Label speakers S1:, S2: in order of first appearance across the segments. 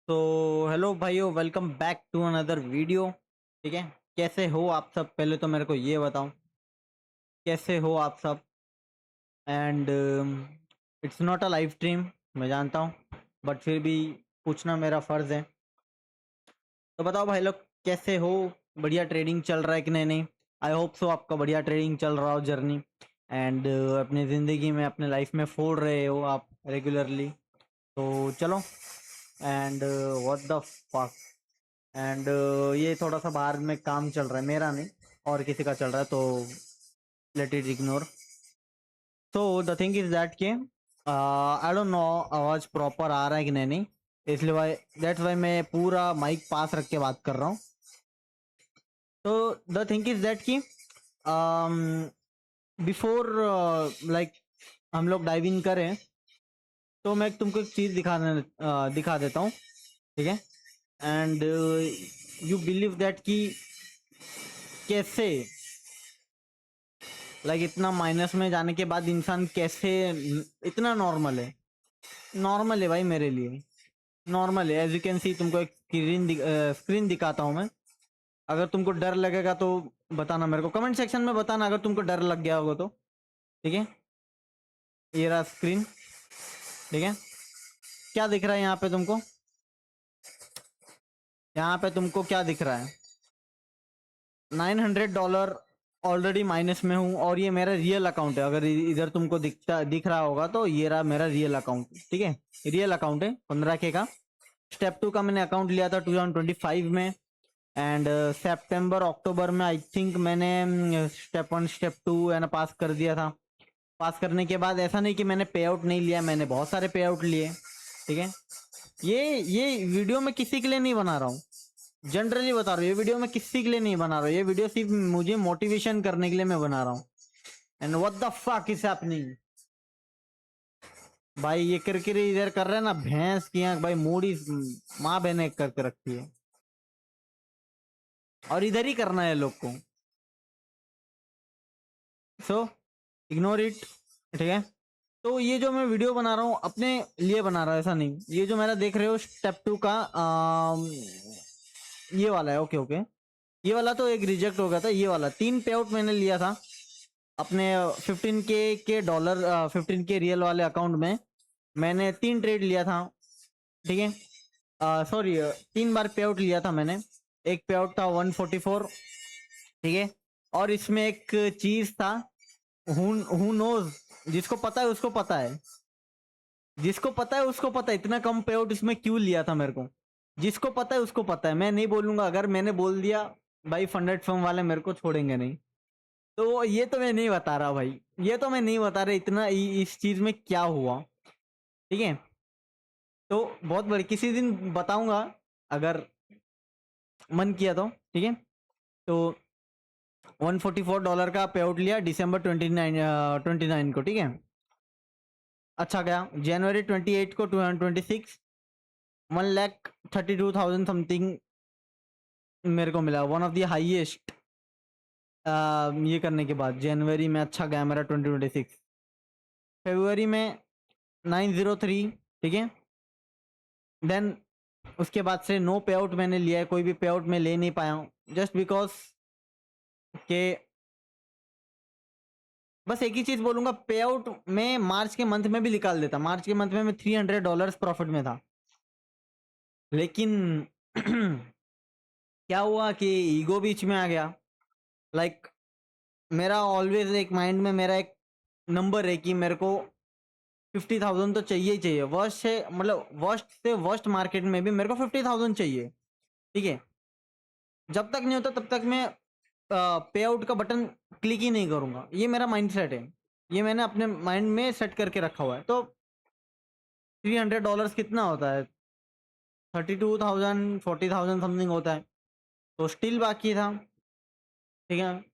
S1: तो हेलो भाइयों, welcome back to another video. ठीक है, कैसे हो आप सब? पहले तो मेरे को ये बताओ, कैसे हो आप सब? And it's not a live stream, मैं जानता हूँ, बट फिर भी पूछना मेरा फ़र्ज़ है। तो बताओ भाई लोग, कैसे हो? बढ़िया ट्रेडिंग चल रहा है कि नहीं? आई होप सो आपका बढ़िया ट्रेडिंग चल रहा हो जर्नी। एंड अपनी ज़िंदगी में, अपने लाइफ में फोड़ रहे हो आप रेगुलरली। तो चलो। And what the fuck. And ये थोड़ा सा बाहर में काम चल रहा है, मेरा नहीं और किसी का चल रहा है, तो लेट इट इग्नोर। तो द थिंग इज दैट के आई डोंट नो आवाज प्रॉपर आ रहा है कि नहीं, इसलिए भाई दैट्स वाई मैं पूरा माइक पास रख के बात कर रहा हूँ। तो द थिंग इज दैट कि बिफोर लाइक हम लोग डाइव इन करें, तो मैं तुमको एक चीज दिखा देता हूँ। ठीक है, एंड यू बिलीव दैट कि कैसे लाइक इतना माइनस में जाने के बाद इंसान कैसे इतना नॉर्मल है। नॉर्मल है भाई, मेरे लिए नॉर्मल है। एज यू कैन सी, तुमको एक स्क्रीन दिखाता हूँ मैं। अगर तुमको डर लगेगा तो बताना, मेरे को कमेंट सेक्शन में बताना अगर तुमको डर लग गया होगा तो। ठीक है, ये रहा स्क्रीन। ठीक है, क्या दिख रहा है यहाँ पे तुमको? यहाँ पे तुमको क्या दिख रहा है? $900 ऑलरेडी माइनस में हूँ, और ये मेरा रियल अकाउंट है। अगर इधर तुमको दिख रहा होगा तो ये रहा मेरा रियल अकाउंट। ठीक है, रियल अकाउंट है 15K का। स्टेप 2 का मैंने अकाउंट लिया था 2025 में। एंड सितंबर अक्टूबर में आई थिंक मैंने स्टेप 1 स्टेप 2 है ना पास कर दिया था। पास करने के बाद ऐसा नहीं कि मैंने पे आउट नहीं लिया, मैंने बहुत सारे पे आउट लिए। ठीक है, ये वीडियो मैं किसी के लिए नहीं बना रहा हूँ, जनरली बता रहा हूँ। ये वीडियो मैं किसी के लिए नहीं बना रहा हूँ, ये वीडियो सिर्फ मुझे मोटिवेशन करने के लिए मैं बना रहा हूँ। And what the fuck is happening भाई? ये किरकिरी इधर कर रहे हैं ना, भैंस की आंख भाई, मूडी माँ बहने करके रखती है, और इधर ही करना है लोग को। So ignore it. ठीक है, तो ये जो मैं वीडियो बना रहा हूँ अपने लिए बना रहा हूँ, ऐसा नहीं। ये जो मेरा देख रहे हो स्टेप 2 का ये वाला है। ओके ओके, ये वाला तो एक रिजेक्ट हो गया था। ये वाला 3 पे आउट मैंने लिया था अपने 15K डॉलर, 15K रियल वाले अकाउंट में। मैंने 3 ट्रेड लिया था। ठीक है, सॉरी 3 बार पे आउट लिया था मैंने। एक पे आउट था 144। ठीक है, और इसमें एक चीज था, हु नोज, जिसको पता है उसको पता है, जिसको पता है उसको पता है इतना कम पे आउट इसमें क्यों लिया था मेरे को। जिसको पता है उसको पता है, मैं नहीं बोलूंगा। अगर मैंने बोल दिया भाई, फंडेड फर्म वाले मेरे को छोड़ेंगे नहीं। तो ये तो मैं नहीं बता रहा भाई, ये तो मैं नहीं बता रहा इतना इस चीज में क्या हुआ। ठीक है, तो बहुत बड़ी किसी दिन बताऊंगा अगर मन किया तो। ठीक है, तो $144 का पे आउट लिया दिसंबर 29 को। ठीक है, अच्छा गया। जनवरी 28 को 2026 1,32,000 समथिंग मेरे को मिला, वन ऑफ द हाईएस्ट। ये करने के बाद जनवरी में अच्छा गया मेरा 2026। फरवरी में 903। ठीक है, देन उसके बाद से नो पे आउट मैंने लिया है, कोई भी पे आउट मैं ले नहीं पाया हूँ, जस्ट बिकॉज के बस एक ही चीज बोलूंगा, पे आउट में मार्च के मंथ में भी निकाल देता। मार्च के मंथ में मैं $300 प्रॉफिट में था, लेकिन क्या हुआ कि ईगो बीच में आ गया। लाइक मेरा ऑलवेज एक माइंड में मेरा एक नंबर है कि मेरे को 50,000 तो चाहिए ही चाहिए। वर्स्ट से मतलब वर्स्ट से वर्स्ट मार्केट में भी मेरे को 50,000 चाहिए। ठीक है, जब तक नहीं होता तब तक मैं पे आउट का बटन क्लिक ही नहीं करूंगा। ये मेरा माइंड सेट है, ये मैंने अपने माइंड में सेट करके रखा हुआ है। तो $300 कितना होता है? 32,000 40,000 समथिंग होता है। तो स्टिल बाकी था। ठीक है,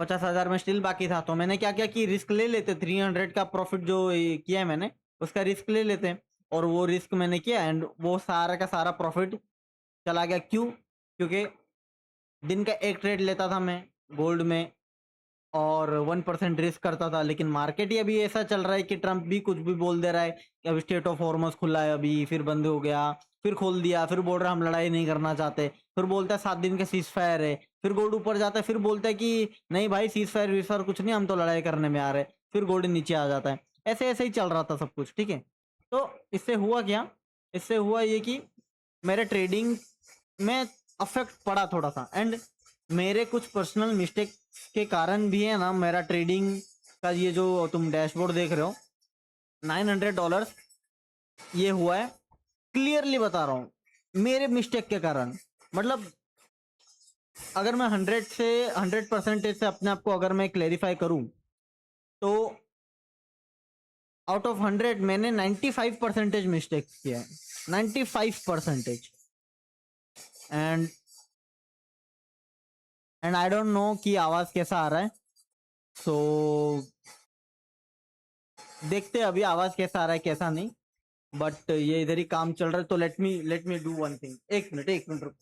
S1: 50,000 में स्टिल बाकी था। तो मैंने क्या किया कि रिस्क ले लेते, 300 का प्रॉफिट जो किया है मैंने, उसका रिस्क ले लेते। और वो रिस्क मैंने किया, एंड वो सारा का सारा प्रॉफिट चला गया। क्यों? क्योंकि दिन का एक ट्रेड लेता था मैं गोल्ड में, और 1% रिस्क करता था। लेकिन मार्केट ही अभी ऐसा चल रहा है कि ट्रम्प भी कुछ भी बोल दे रहा है कि अभी स्टेट ऑफ हॉर्मस खुला है, अभी फिर बंद हो गया, फिर खोल दिया, फिर बोल रहा हम लड़ाई नहीं करना चाहते, फिर बोलता है 7 दिन के सीज फायर है, फिर गोल्ड ऊपर जाता है, फिर बोलता है कि नहीं भाई सीज फायर वीज फायर कुछ नहीं, हम तो लड़ाई करने में आ रहे, फिर गोल्ड नीचे आ जाता है। ऐसे ऐसे ही चल रहा था सब कुछ, ठीक है। तो इससे हुआ क्या, इससे हुआ ये कि मेरे ट्रेडिंग में अफेक्ट पड़ा थोड़ा सा, एंड मेरे कुछ पर्सनल मिस्टेक के कारण भी है ना, मेरा ट्रेडिंग का ये जो तुम डैशबोर्ड देख रहे हो $900 ये हुआ है। क्लियरली बता रहा हूँ मेरे मिस्टेक के कारण। मतलब अगर मैं 100% से अपने आप को अगर मैं क्लेरिफाई करूं तो आउट ऑफ 100 मैंने 95% मिस्टेक किया है, 95%। एंड आई डोंट नो कि आवाज कैसा आ रहा है, सो देखते हैं अभी आवाज कैसा आ रहा है कैसा नहीं। बट ये इधर ही काम चल रहा है, तो let me do one thing. एक मिनट रुक।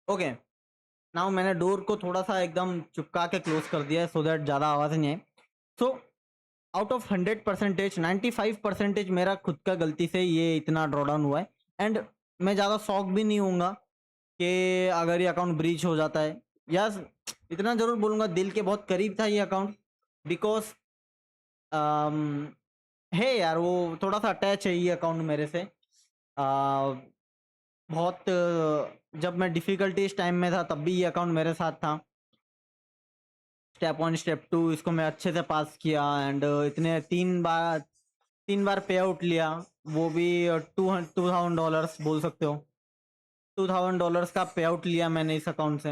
S1: ओके, नाउ मैंने डोर को थोड़ा सा एकदम चुपका के क्लोज कर दिया है सो दैट ज्यादा आवाज नहीं आए। सो आउट ऑफ 100% 95% मेरा खुद का गलती से ये इतना ड्रॉडाउन हुआ है। एंड मैं ज़्यादा शॉक भी नहीं होऊंगा कि अगर ये अकाउंट ब्रीच हो जाता है, या इतना ज़रूर बोलूँगा दिल के बहुत करीब था ये अकाउंट, बिकॉज है यार वो थोड़ा सा अटैच है ये अकाउंट मेरे से। बहुत जब मैं डिफ़िकल्टीज टाइम में था तब भी ये अकाउंट मेरे साथ था। स्टेप 1 स्टेप 2 इसको मैं अच्छे से पास किया, एंड इतने 3 बार पे आउट लिया, वो भी $2000 बोल सकते हो। $2000 का पे आउट लिया मैंने इस अकाउंट से,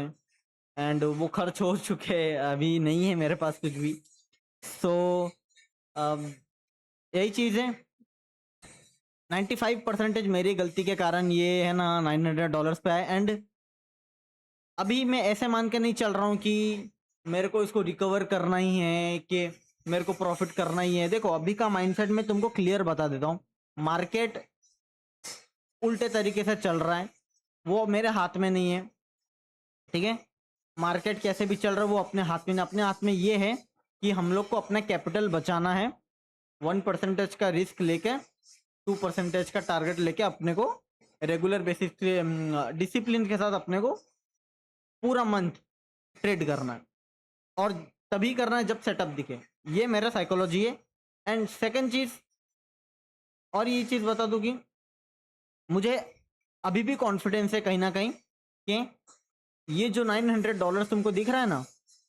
S1: एंड वो खर्च हो चुके, अभी नहीं है मेरे पास कुछ भी। सो यही चीज़ है, 95% मेरी गलती के कारण ये है ना $900 पे आए। एंड अभी मैं ऐसे मान के नहीं चल रहा हूँ कि मेरे को इसको रिकवर करना ही है, कि मेरे को प्रॉफिट करना ही है। देखो अभी का माइंडसेट मैं तुमको क्लियर बता देता हूँ, मार्केट उल्टे तरीके से चल रहा है, वो मेरे हाथ में नहीं है, ठीक है। मार्केट कैसे भी चल रहा है वो अपने हाथ में, अपने हाथ में ये है कि हम लोग को अपना कैपिटल बचाना है, 1% का रिस्क लेके 2% का टारगेट लेके अपने को रेगुलर बेसिस पे डिसिप्लिन के साथ अपने को पूरा मंथ ट्रेड करना है, और तभी करना है जब सेटअप दिखे। ये मेरा साइकोलॉजी है। एंड सेकंड चीज, और ये चीज बता दूं कि मुझे अभी भी कॉन्फिडेंस है कहीं ना कहीं कि ये जो $900 तुमको दिख रहा है ना,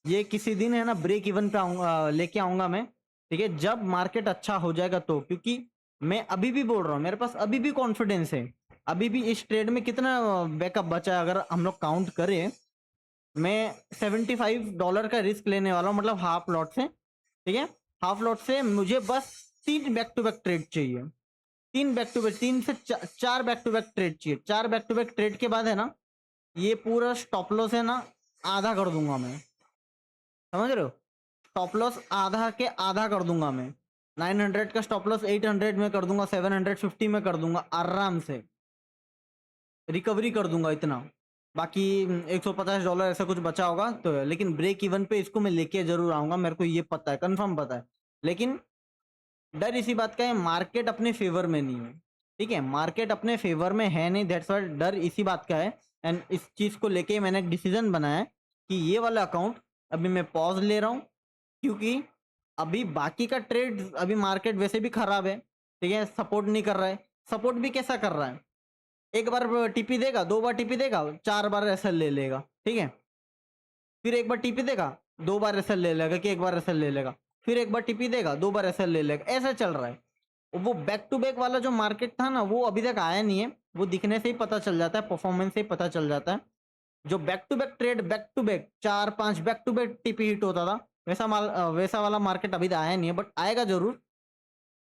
S1: ये किसी दिन है ना ब्रेक इवन पे आऊंगा, लेके आऊंगा मैं, ठीक है, जब मार्केट अच्छा हो जाएगा तो। क्योंकि मैं अभी भी बोल रहा हूँ मेरे पास अभी भी कॉन्फिडेंस है। अभी भी इस ट्रेड में कितना बैकअप बचा है अगर हम लोग काउंट करें, मैं $75 का रिस्क लेने वाला हूँ, मतलब हाफ लॉट से, ठीक है। हाफ लॉट से मुझे बस 3 बैक टू बैक ट्रेड चाहिए, 3 बैक टू बैक, 3 से 4 बैक टू बैक ट्रेड चाहिए। 4 बैक टू बैक ट्रेड के बाद है ना ये पूरा स्टॉप लॉस है ना आधा कर दूंगा मैं, समझ रहे हो। स्टॉप लॉस आधा के आधा कर दूंगा मैं, 900 का स्टॉप लॉस 800 में कर दूंगा, 750 में कर दूंगा, आराम से रिकवरी कर दूंगा इतना। बाकी $150 ऐसा कुछ बचा होगा तो, लेकिन ब्रेक इवन पे इसको मैं लेके जरूर आऊंगा, मेरे को ये पता है, कंफर्म पता है। लेकिन डर इसी बात का है, मार्केट अपने फेवर में नहीं है, ठीक है, मार्केट अपने फेवर में है नहीं, दैट्स व्हाई डर इसी बात का है। एंड इस चीज को लेके मैंने एक डिसीजन बनाया है कि ये वाला अकाउंट अभी मैं पॉज ले रहा हूँ, क्योंकि अभी बाकी का ट्रेड, अभी मार्केट वैसे भी खराब है, ठीक है, सपोर्ट नहीं कर रहा है। सपोर्ट भी कैसा कर रहा है, एक बार टीपी देगा, 2 बार टीपी देगा, 4 बार एसएल ले लेगा, ठीक है। फिर एक बार टीपी देगा, 2 बार एसएल ले लेगा, कि एक बार एसएल ले लेगा, फिर एक बार टीपी देगा, 2 बार एसएल ले लेगा, ऐसा चल रहा है। वो बैक टू बैक वाला जो मार्केट था ना वो अभी तक आया नहीं है, वो दिखने से ही पता चल जाता है, परफॉर्मेंस से ही पता चल जाता है। जो back to back trade, back to back 4-5 back to back TP hit होता था, वैसा वाला मार्केट अभी आया नहीं है, बट आएगा जरूर।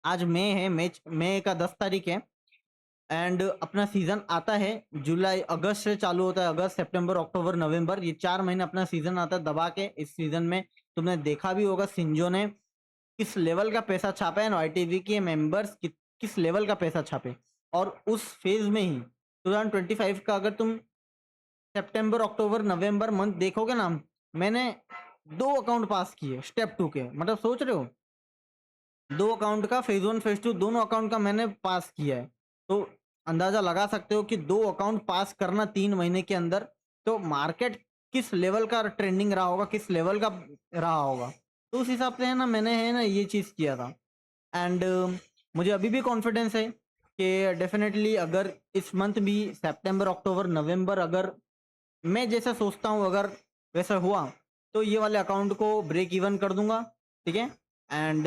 S1: आज मई है, मई का 10 तारीख है, एंड अपना सीजन आता है जुलाई अगस्त से चालू होता है, अगस्त सितंबर अक्टूबर नवंबर, ये 4 महीने अपना सीजन आता है दबा के। इस सीजन में तुमने देखा भी होगा सिंजो ने किस लेवल का पैसा छापा है, आईटीवी के मेंबर्स किस लेवल का पैसा छापे। और उस फेज में ही 2025 का अगर तुम सितंबर अक्टूबर नवंबर मंथ देखोगे ना, मैंने 2 अकाउंट पास किए स्टेप 2 के, मतलब सोच रहे हो 2 अकाउंट का फेज 1 फेज 2 दोनों अकाउंट का मैंने पास किया है। तो अंदाजा लगा सकते हो कि 2 अकाउंट पास करना 3 महीने के अंदर, तो मार्केट किस लेवल का ट्रेंडिंग रहा होगा, किस लेवल का रहा होगा। तो उस हिसाब से है ना, मैंने है ना ये चीज़ किया था। एंड मुझे अभी भी कॉन्फिडेंस है कि डेफिनेटली अगर इस मंथ भी सितंबर अक्टूबर नवंबर अगर मैं जैसा सोचता हूँ अगर वैसा हुआ, तो ये वाले अकाउंट को ब्रेक इवन कर दूंगा। ठीक है। एंड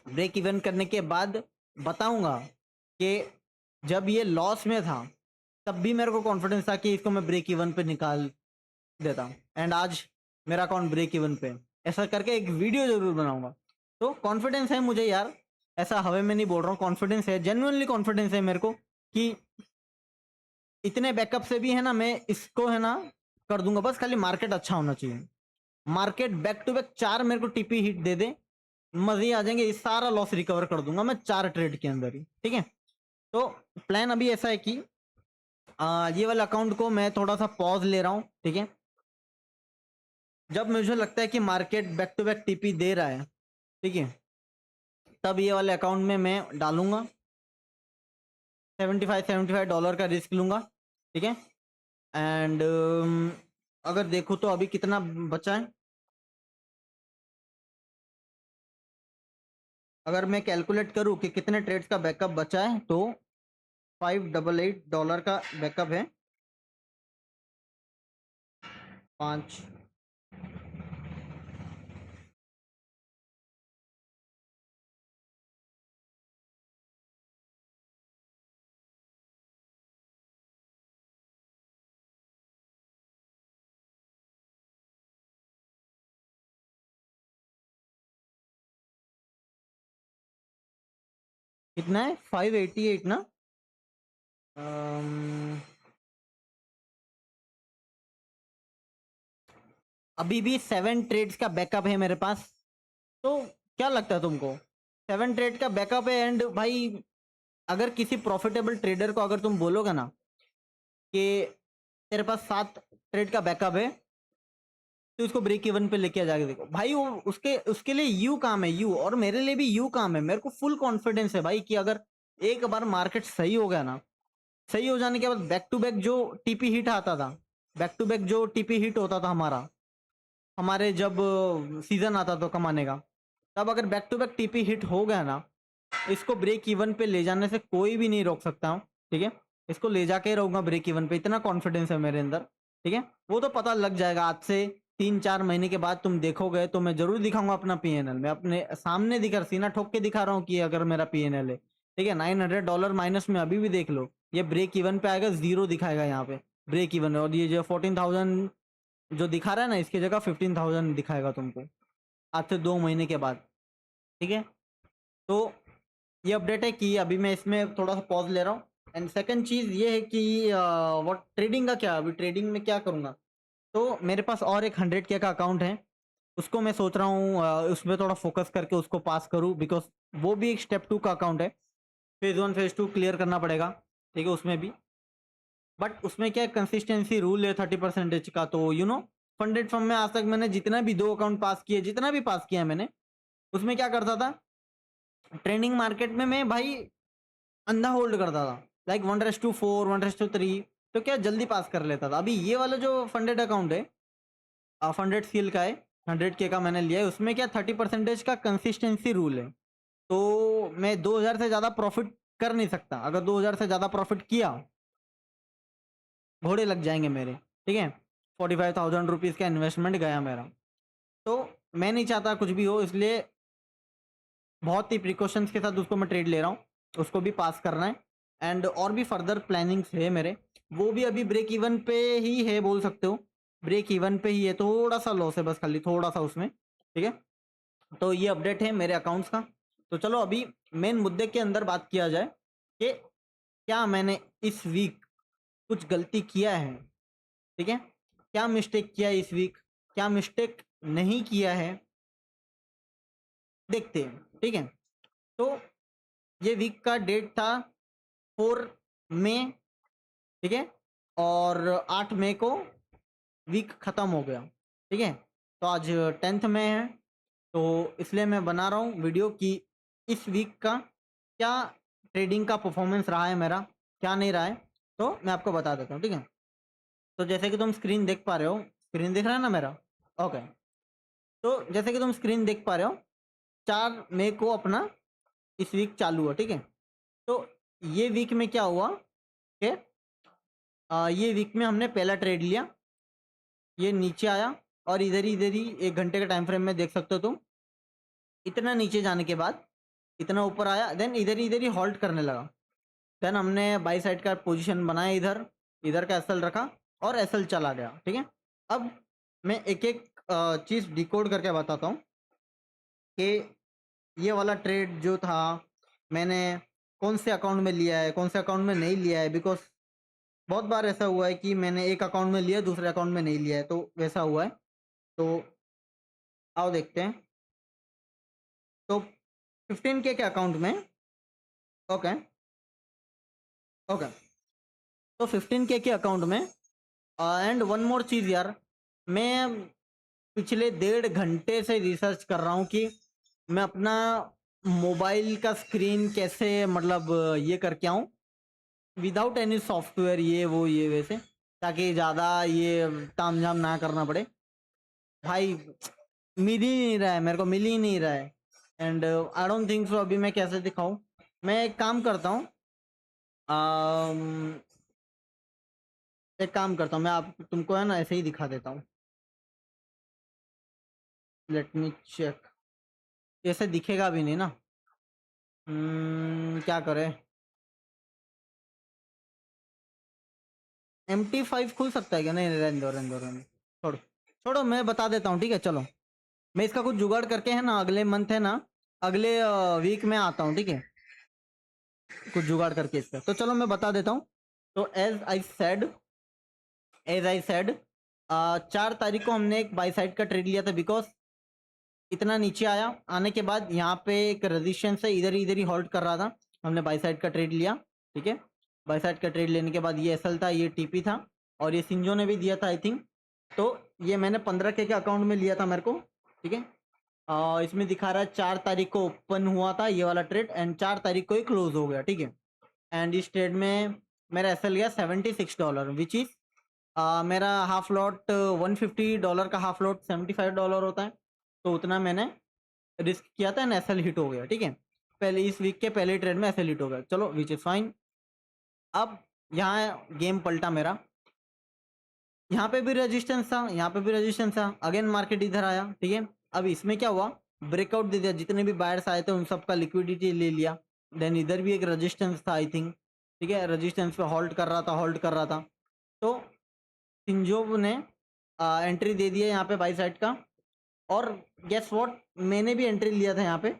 S1: ब्रेक इवन करने के बाद बताऊंगा कि जब ये लॉस में था तब भी मेरे को कॉन्फिडेंस था कि इसको मैं ब्रेक इवन पे निकाल देता हूँ। एंड आज मेरा अकाउंट ब्रेक इवन पे है। ऐसा करके एक वीडियो जरूर बनाऊंगा। तो कॉन्फिडेंस है मुझे यार, ऐसा हवे में नहीं बोल रहा हूँ, कॉन्फिडेंस है, जेन्युइनली कॉन्फिडेंस है मेरे को कि इतने बैकअप से भी है ना मैं इसको है ना कर दूंगा। बस खाली मार्केट अच्छा होना चाहिए। मार्केट बैक टू बैक 4 मेरे को टीपी हिट दे दे, मजे ही आ जाएंगे। इस सारा लॉस रिकवर कर दूंगा मैं 4 ट्रेड के अंदर ही। ठीक है। तो प्लान अभी ऐसा है कि ये वाला अकाउंट को मैं थोड़ा सा पॉज ले रहा हूँ। ठीक है। जब मुझे लगता है कि market back to back TP दे रहा है, ठीक है, तब ये वाले अकाउंट में मैं डालूंगा। $75 का रिस्क लूंगा। ठीक है। एंड अगर देखो तो अभी कितना बचा है, अगर मैं कैलकुलेट करूं कि कितने ट्रेड्स का बैकअप बचा है, तो $588 का बैकअप है। 5 कितना है, 588 ना। अम्म, अभी भी 7 ट्रेड्स का बैकअप है मेरे पास। तो क्या लगता है तुमको, 7 ट्रेड का बैकअप है। एंड भाई अगर किसी प्रॉफिटेबल ट्रेडर को अगर तुम बोलोगे ना कि तेरे पास 7 ट्रेड का बैकअप है, तो इसको ब्रेक इवन पे लेके आ जाके देखो भाई, वो उसके उसके लिए यू काम है, यू, और मेरे लिए भी यू काम है। मेरे को फुल कॉन्फिडेंस है भाई कि अगर एक बार मार्केट सही हो गया ना, सही हो जाने के बाद बैक टू बैक जो टीपी हिट आता था, बैक टू बैक जो टीपी हिट होता था हमारा, हमारे जब सीजन आता था कमाने का, तब अगर back to back TP hit हो गया ना, इसको ब्रेक इवन पे ले जाने से कोई भी नहीं रोक सकता हूँ। ठीक है। इसको ले जाके ही रहूंगा ब्रेक इवन पे, इतना कॉन्फिडेंस है मेरे अंदर। ठीक है। वो तो पता लग जाएगा आज से 3-4 महीने के बाद तुम देखोगे तो मैं जरूर दिखाऊंगा अपना पीएनएल। मैं अपने सामने दिखा, सीना ठोक के दिखा रहा हूँ कि अगर मेरा पीएनएल है। ठीक है। $900 माइनस में अभी भी देख लो, ये ब्रेक इवन पे आएगा, जीरो दिखाएगा यहाँ पे ब्रेक इवन। और ये जो 14,000 जो दिखा रहा है ना, इसकी जगह 15,000 दिखाएगा तुमको आज से 2 महीने के बाद। ठीक है। तो ये अपडेट है कि अभी मैं इसमें थोड़ा सा पॉज ले रहा हूँ। एंड सेकंड चीज़ ये है कि व्हाट ट्रेडिंग का क्या, अभी ट्रेडिंग में क्या करूँगा। तो मेरे पास और एक 100K का अकाउंट है, उसको मैं सोच रहा हूँ उसमें थोड़ा फोकस करके उसको पास करूँ, बिकॉज वो भी एक स्टेप 2 का अकाउंट है। फेज 1 फेज 2 क्लियर करना पड़ेगा। ठीक है। उसमें भी बट उसमें क्या कंसिस्टेंसी रूल है 30% का। तो फंडेड फर्म में आज तक मैंने जितना भी 2 अकाउंट पास किए, जितना भी पास किया मैंने, उसमें क्या करता था, ट्रेंडिंग मार्केट में मैं भाई अंधा होल्ड करता था, लाइक 1:4 1:3। तो क्या जल्दी पास कर लेता था। अभी ये वाला जो फंडेड अकाउंट है, फंडेड सील का है, 100K का मैंने लिया है, उसमें क्या 30% का कंसिस्टेंसी रूल है। तो मैं 2,000 से ज़्यादा प्रॉफिट कर नहीं सकता। अगर 2,000 से ज़्यादा प्रॉफिट किया, घोड़े लग जाएंगे मेरे। ठीक है। 45,000 रुपीज़ का इन्वेस्टमेंट गया मेरा। तो मैं नहीं चाहता कुछ भी हो, इसलिए बहुत ही प्रिकॉशंस के साथ उसको मैं ट्रेड ले रहा हूँ। उसको भी पास करना है। एंड और भी फर्दर प्लानिंग्स है मेरे, वो भी अभी ब्रेक इवन पे ही है बोल सकते हो। ब्रेक इवन पे ही है, थोड़ा सा लॉस है बस, खाली थोड़ा सा उसमें। ठीक है। तो ये अपडेट है मेरे अकाउंट्स का। तो चलो अभी मेन मुद्दे के अंदर बात किया जाए कि क्या मैंने इस वीक कुछ गलती किया है। ठीक है। क्या मिस्टेक किया है इस वीक, क्या मिस्टेक नहीं किया है, देखते हैं। ठीक है। तो ये वीक का डेट था 4 मई, ठीक है, और 8 मई को वीक ख़त्म हो गया, ठीक है। तो आज 10th मई है, तो इसलिए मैं बना रहा हूँ वीडियो कि इस वीक का क्या ट्रेडिंग का परफॉर्मेंस रहा है मेरा, क्या नहीं रहा है, तो मैं आपको बता देता हूँ, ठीक है। तो जैसे कि तुम स्क्रीन देख पा रहे हो, स्क्रीन दिख रहा है ना मेरा? ओके। तो जैसे कि तुम स्क्रीन देख पा रहे हो, 4 मई को अपना इस वीक चालू हुआ, ठीक है। तो ये वीक में क्या हुआ कि ये वीक में हमने पहला ट्रेड लिया, ये नीचे आया और इधर ही 1 घंटे के टाइम फ्रेम में देख सकते हो तुम, इतना नीचे जाने के बाद इतना ऊपर आया, देन इधर ही हॉल्ट करने लगा। देन हमने बाई साइड का पोजीशन बनाया, इधर इधर का एसएल रखा और एसएल चला गया, ठीक है। अब मैं एक एक चीज़ डिकोड करके बताता हूँ कि ये वाला ट्रेड जो था मैंने कौन से अकाउंट में लिया है, कौन से अकाउंट में नहीं लिया है, बिकॉज बहुत बार ऐसा हुआ है कि मैंने एक अकाउंट में लिया, दूसरे अकाउंट में नहीं लिया है, तो वैसा हुआ है। तो आओ देखते हैं। तो 15K के अकाउंट में, ओके ओके, तो 15K के अकाउंट में, एंड वन मोर चीज़ यार, मैं पिछले 1.5 घंटे से रिसर्च कर रहा हूँ कि मैं अपना मोबाइल का स्क्रीन कैसे मतलब ये करके आऊँ विदाउट एनी सॉफ्टवेयर, ये वैसे, ताकि ज़्यादा ये तामझाम ना करना पड़े। भाई मिल ही नहीं रहा है, मेरे को मिल ही नहीं रहा है, and I don't think so अभी मैं कैसे दिखाऊं। मैं एक काम करता हूँ, एक काम करता हूँ, मैं आप तुमको है ना ऐसे ही दिखा देता हूँ। लेट मी चेक, ऐसे दिखेगा भी नहीं ना। क्या करें? MT5 खुल सकता है क्या? नहीं, रहने दो रहने दो रहने दो, छोड़ो छोड़ो, मैं बता देता हूँ, ठीक है। चलो मैं इसका कुछ जुगाड़ करके है ना, अगले मंथ है ना, अगले वीक में आता हूँ, ठीक है, कुछ जुगाड़ करके इसका। तो चलो मैं बता देता हूँ। तो एज आई सेड 4 तारीख को हमने एक बाई साइड का ट्रेड लिया था, बिकॉज इतना नीचे आया, आने के बाद यहाँ पे एक रेजिस्टेंस है, इधर ही हॉल्ट कर रहा था, हमने बाई साइड का ट्रेड लिया, ठीक है। बाई साइड का ट्रेड लेने के बाद ये एसएल था, ये टीपी था, और ये सिंजो ने भी दिया था आई थिंक। तो ये मैंने 15K के अकाउंट में लिया था मेरे को, ठीक है। इसमें दिखा रहा है 4 तारीख को ओपन हुआ था ये वाला ट्रेड, एंड 4 तारीख को ही क्लोज हो गया, ठीक है। एंड इस ट्रेड में मेरा एसएल गया $76, विच इज मेरा हाफ लॉट $150 का हाफ लॉट $75 होता है, तो उतना मैंने रिस्क किया था एंड एसएल हिट हो गया, ठीक है। पहले इस वीक के पहले ट्रेड में एसएल हिट हो गया, चलो विच इज फाइन। अब यहाँ गेम पलटा मेरा, यहाँ पे भी रेजिस्टेंस था, यहाँ पे भी रेजिस्टेंस था, अगेन मार्केट इधर आया, ठीक है। अब इसमें क्या हुआ, ब्रेकआउट दे दिया, जितने भी बायर्स आए थे उन सबका लिक्विडिटी ले लिया। देन इधर भी एक रेजिस्टेंस था आई थिंक, ठीक है, रेजिस्टेंस पे होल्ड कर रहा था। तो सिंजोव ने एंट्री दे दिया यहाँ पे बाई साइड का, और गेस व्हाट, मैंने भी एंट्री लिया था यहाँ पे।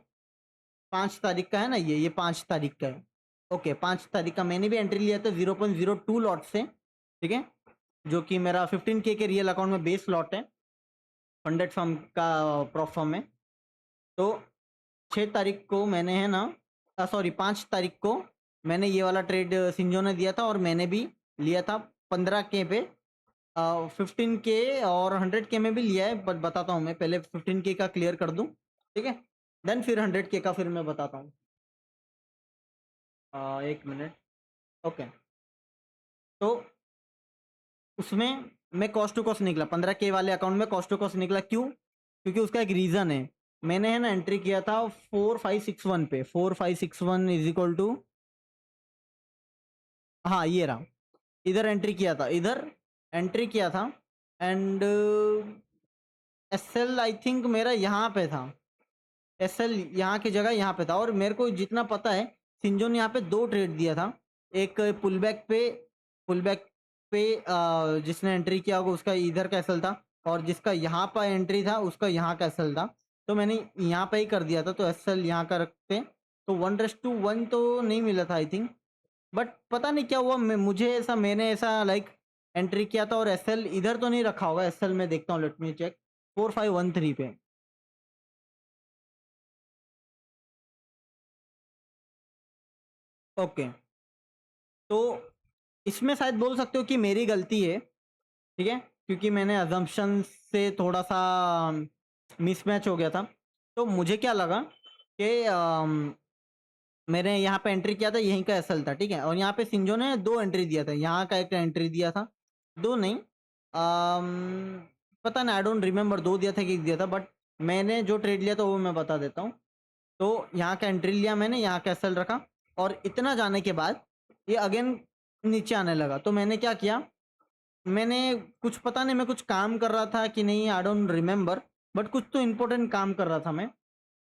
S1: 5 तारीख का है ना, ये 5 तारीख का है, ओके। 5 तारीख का मैंने भी एंट्री लिया था 0.02 लॉट से, ठीक है, जो कि मेरा 15K के रियल अकाउंट में बेस लॉट है, फंडेड फर्म का प्रॉप फर्म में। तो 6 तारीख को मैंने है ना, सॉरी 5 तारीख को मैंने ये वाला ट्रेड सिंजो ने दिया था, और मैंने भी लिया था 15K पे। 15K और 100K में भी लिया है, बट बताता हूँ मैं, पहले 15K का क्लियर कर दूँ, ठीक है, देन फिर 100K का फिर मैं बताता हूँ। 1 मिनट, ओके। तो उसमें मैं कॉस्ट टू कॉस्ट निकला, 15K वाले अकाउंट में कॉस्ट टू कॉस्ट निकला, क्यों? क्योंकि उसका एक रीज़न है। मैंने है ना एंट्री किया था 4561 पे, 4561 इज इक्वल टू, हाँ ये रहा, इधर एंट्री किया था, इधर एंट्री किया था, एंड एसएल आई थिंक मेरा यहाँ पे था, एसएल यहाँ की जगह यहाँ पे था, और मेरे को जितना पता है सिंजो ने यहाँ पे 2 ट्रेड दिया था, एक पुल बैक पे जिसने एंट्री किया होगा उसका इधर का एसएल था, और जिसका यहाँ पर एंट्री था उसका यहाँ का एसएल था। तो मैंने यहाँ पे ही कर दिया था, तो एसएल यहाँ का रखते, तो 1:1 तो नहीं मिला था आई थिंक, बट पता नहीं क्या हुआ, मुझे ऐसा, मैंने ऐसा लाइक एंट्री किया था, और एसएल इधर तो नहीं रखा होगा, एसएल में देखता हूँ, लेट मी चेक, 4513 पे। ओके, तो इसमें शायद बोल सकते हो कि मेरी गलती है, ठीक है, क्योंकि मैंने अजम्पशन से थोड़ा सा मिसमैच हो गया था। तो मुझे क्या लगा कि मैंने यहाँ पे एंट्री किया था, यहीं का एसएल था, ठीक है, और यहाँ पे सिंजो ने 2 एंट्री दिया था, यहाँ का एक एंट्री दिया था, 2 नहीं, पता नहीं, आई डोंट रिमेंबर 2 दिया था कि 1 दिया था, बट मैंने जो ट्रेड लिया था वो मैं बता देता हूँ। तो यहाँ का एंट्री लिया मैंने, यहाँ का एसएल रखा, और इतना जाने के बाद ये अगेन नीचे आने लगा। तो मैंने क्या किया, मैंने कुछ पता नहीं मैं कुछ काम कर रहा था कि नहीं, आई डोंट रिमेंबर, बट कुछ तो इम्पोर्टेंट काम कर रहा था मैं।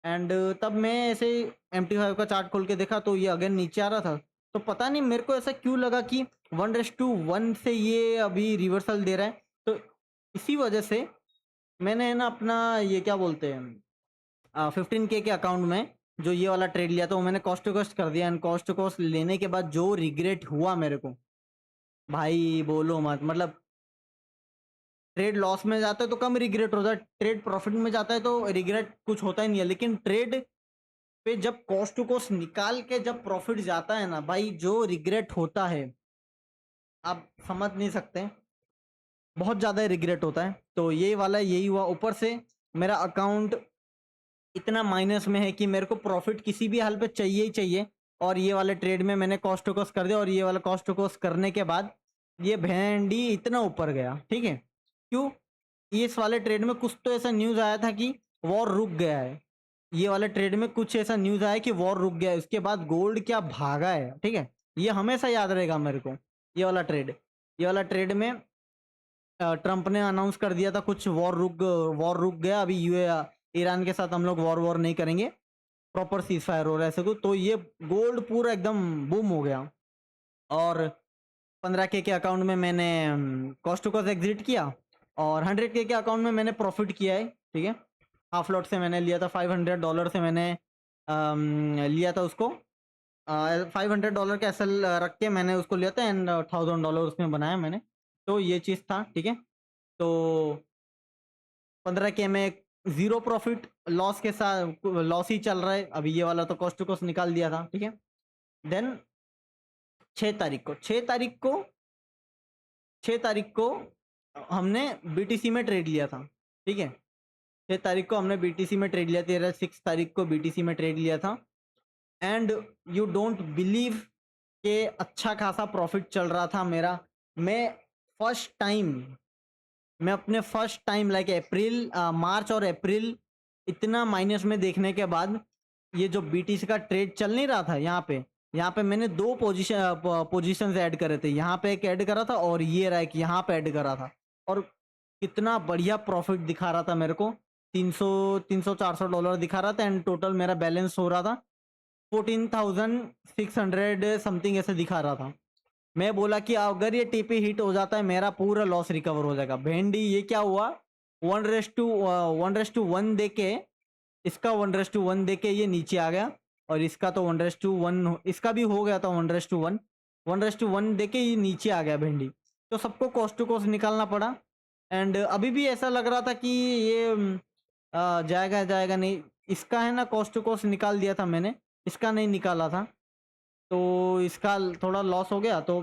S1: एंड तब मैं ऐसे MT5 का चार्ट खोल के देखा तो ये अगेन नीचे आ रहा था। तो पता नहीं मेरे को ऐसा क्यों लगा कि 1:1 से ये अभी रिवर्सल दे रहा है। तो इसी वजह से मैंने ना अपना ये क्या बोलते हैं 15K के अकाउंट में जो ये वाला ट्रेड लिया था वो मैंने कॉस्ट टू कॉस्ट कर दिया। एंड कॉस्ट टू कॉस्ट लेने के बाद जो रिग्रेट हुआ मेरे को, भाई बोलो मत। मतलब ट्रेड लॉस में जाता है तो कम रिग्रेट होता है, ट्रेड प्रॉफिट में जाता है तो रिग्रेट कुछ होता ही नहीं है। लेकिन ट्रेड पे जब कॉस्ट टू कॉस्ट निकाल के जब प्रॉफिट जाता है ना भाई, जो रिग्रेट होता है आप समझ नहीं सकते, बहुत ज़्यादा रिग्रेट होता है। तो ये वाला यही हुआ, ऊपर से मेरा अकाउंट इतना माइनस में है कि मेरे को प्रॉफिट किसी भी हाल पे चाहिए ही चाहिए। और ये वाले ट्रेड में मैंने कॉस्ट टू कॉस्ट कर दिया, और ये वाला कॉस्ट टू कॉस्ट करने के बाद ये भेंडी इतना ऊपर गया, ठीक है। क्यों? इस वाले ट्रेड में कुछ तो ऐसा न्यूज़ आया था कि वॉर रुक गया है। ये वाले ट्रेड में कुछ ऐसा न्यूज़ आया कि वॉर रुक गया है, उसके बाद गोल्ड क्या भागा है, ठीक है। ये हमेशा याद रहेगा मेरे को, ये वाला ट्रेड में ट्रम्प ने अनाउंस कर दिया था कुछ, वॉर रुक गया, अभी यूए ईरान के साथ हम लोग वॉर नहीं करेंगे, प्रॉपर सीज फायर हो रहा है ऐसे कुछ। तो ये गोल्ड पूरा एकदम बूम हो गया। और 15K के अकाउंट में मैंने कॉस्ट टू कॉस्ट एग्जिट किया, और 100K के अकाउंट में मैंने प्रॉफिट किया है, ठीक है। हाफ लॉट से मैंने लिया था, $500 से मैंने लिया था उसको, $500 का एसएल रख के मैंने उसको लिया था, एंड $1000 उसमें बनाया मैंने। तो ये चीज़ था, ठीक है। तो 15K में जीरो प्रॉफिट, लॉस के साथ लॉस ही चल रहा है अभी। ये वाला तो कॉस्ट टू कॉस्ट निकाल दिया था, ठीक है। देन 6 तारीख को हमने बीटीसी में ट्रेड लिया था, ठीक है। 6 तारीख को हमने बीटीसी में ट्रेड लिया, 6 तारीख को बीटीसी में ट्रेड लिया था। एंड यू डोंट बिलीव के अच्छा खासा प्रॉफिट चल रहा था मेरा। मैं अपने फर्स्ट टाइम लाइक मार्च और अप्रैल इतना माइनस में देखने के बाद, ये जो बीटीसी का ट्रेड चल नहीं रहा था, यहाँ पे मैंने 2 पोजीशंस ऐड करे थे। यहाँ पे एक ऐड करा था, और ये रहा कि यहाँ पे ऐड करा था, और कितना बढ़िया प्रॉफिट दिखा रहा था मेरे को। 300-400 डॉलर दिखा रहा था, एंड टोटल मेरा बैलेंस हो रहा था 14,600 समथिंग ऐसे दिखा रहा था। मैं बोला कि अगर ये टीपी हिट हो जाता है मेरा पूरा लॉस रिकवर हो जाएगा। भेंडी ये क्या हुआ, 1:1 दे के, इसका 1:1 दे के ये नीचे आ गया, और इसका तो 1:1 इसका भी हो गया था, 1:1 दे के ये नीचे आ गया भेंडी। तो सबको कॉस्ट टू कॉस्ट निकालना पड़ा। एंड अभी भी ऐसा लग रहा था कि ये जाएगा जाएगा नहीं। इसका है ना कॉस्ट टू कॉस्ट निकाल दिया था मैंने, इसका नहीं निकाला था, तो इसका थोड़ा लॉस हो गया। तो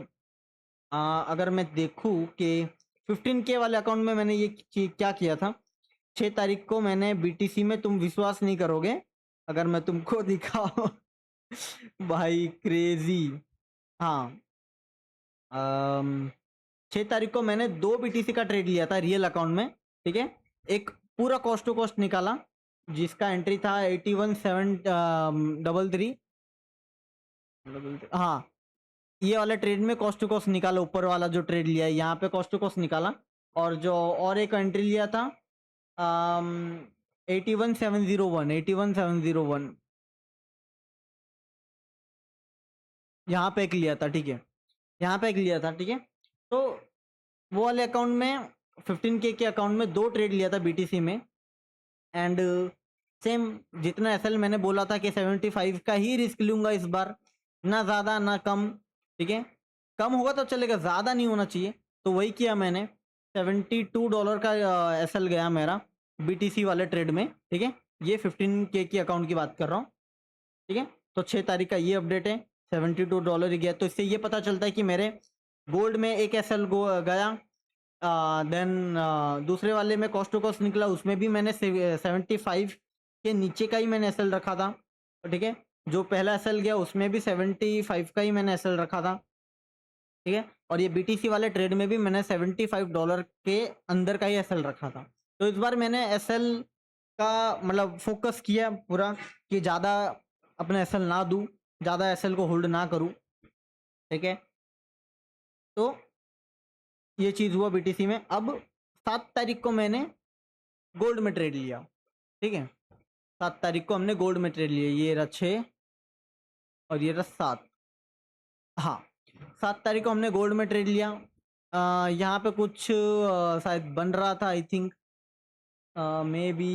S1: अगर मैं देखूं कि 15K वाले अकाउंट में मैंने ये क्या किया था, 6 तारीख को मैंने बीटीसी में, तुम विश्वास नहीं करोगे अगर मैं तुमको दिखाऊं भाई क्रेजी। हाँ, 6 तारीख को मैंने 2 बीटीसी का ट्रेड लिया था रियल अकाउंट में, ठीक है। एक पूरा कॉस्ट टू कॉस्ट निकाला, जिसका एंट्री था 81,733। हाँ, ये वाला ट्रेड में कॉस्ट टू कॉस्ट निकाला, ऊपर वाला जो ट्रेड लिया है यहाँ पे कॉस्ट टू कॉस्ट निकाला। और जो और एक एंट्री लिया था 81,701 यहाँ पे एक लिया था, ठीक है, यहाँ पे एक लिया था, ठीक है। तो वो वाले अकाउंट में 15K के अकाउंट में 2 ट्रेड लिया था बीटीसी में। एंड सेम जितना एसएल मैंने बोला था कि 75 का ही रिस्क लूंगा इस बार, ना ज़्यादा ना कम, ठीक है। कम होगा तो चलेगा, ज़्यादा नहीं होना चाहिए, तो वही किया मैंने। $72 का एसएल गया मेरा बीटीसी वाले ट्रेड में, ठीक है। ये 15K की अकाउंट की बात कर रहा हूँ, ठीक है। तो 6 तारीख का ये अपडेट है। $72 ही गया। तो इससे ये पता चलता है कि मेरे गोल्ड में एक एस एल गया। देन दूसरे वाले में कॉस्ट टू कॉस्ट निकला, उसमें भी मैंने 75 के नीचे का ही मैंने एस एल रखा था। ठीक है, जो पहला एस एल गया उसमें भी 75 का ही मैंने एस एल रखा था। ठीक है, और ये BTC वाले ट्रेड में भी मैंने $75 के अंदर का ही एस एल रखा था। तो इस बार मैंने एस एल का मतलब फोकस किया पूरा कि ज़्यादा अपने एस एल ना दूँ, ज़्यादा एस एल को होल्ड ना करूँ। ठीक है, तो ये चीज़ हुआ BTC में। अब 7 तारीख को मैंने गोल्ड में ट्रेड लिया। ठीक है, 7 तारीख को हमने गोल्ड में ट्रेड लिया। ये रहा 6 और ये रहा 7। हाँ, 7 तारीख को हमने गोल्ड में ट्रेड लिया। यहाँ पे कुछ शायद बन रहा था, आई थिंक मे बी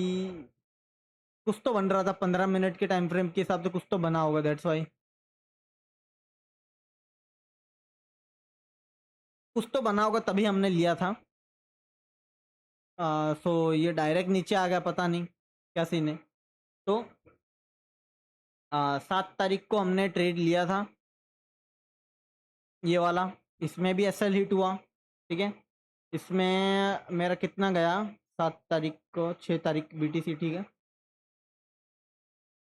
S1: कुछ तो बन रहा था 15 मिनट के टाइम फ्रेम के हिसाब से, कुछ तो बना होगा, दैट्स वाई कुछ तो बना होगा तभी हमने लिया था। सो ये डायरेक्ट नीचे आ गया, पता नहीं क्या सीन है। तो 7 तारीख को हमने ट्रेड लिया था ये वाला, इसमें भी एसएल हिट हुआ। ठीक है, इसमें मेरा कितना गया 7 तारीख को, 6 तारीख BTC। ठीक है,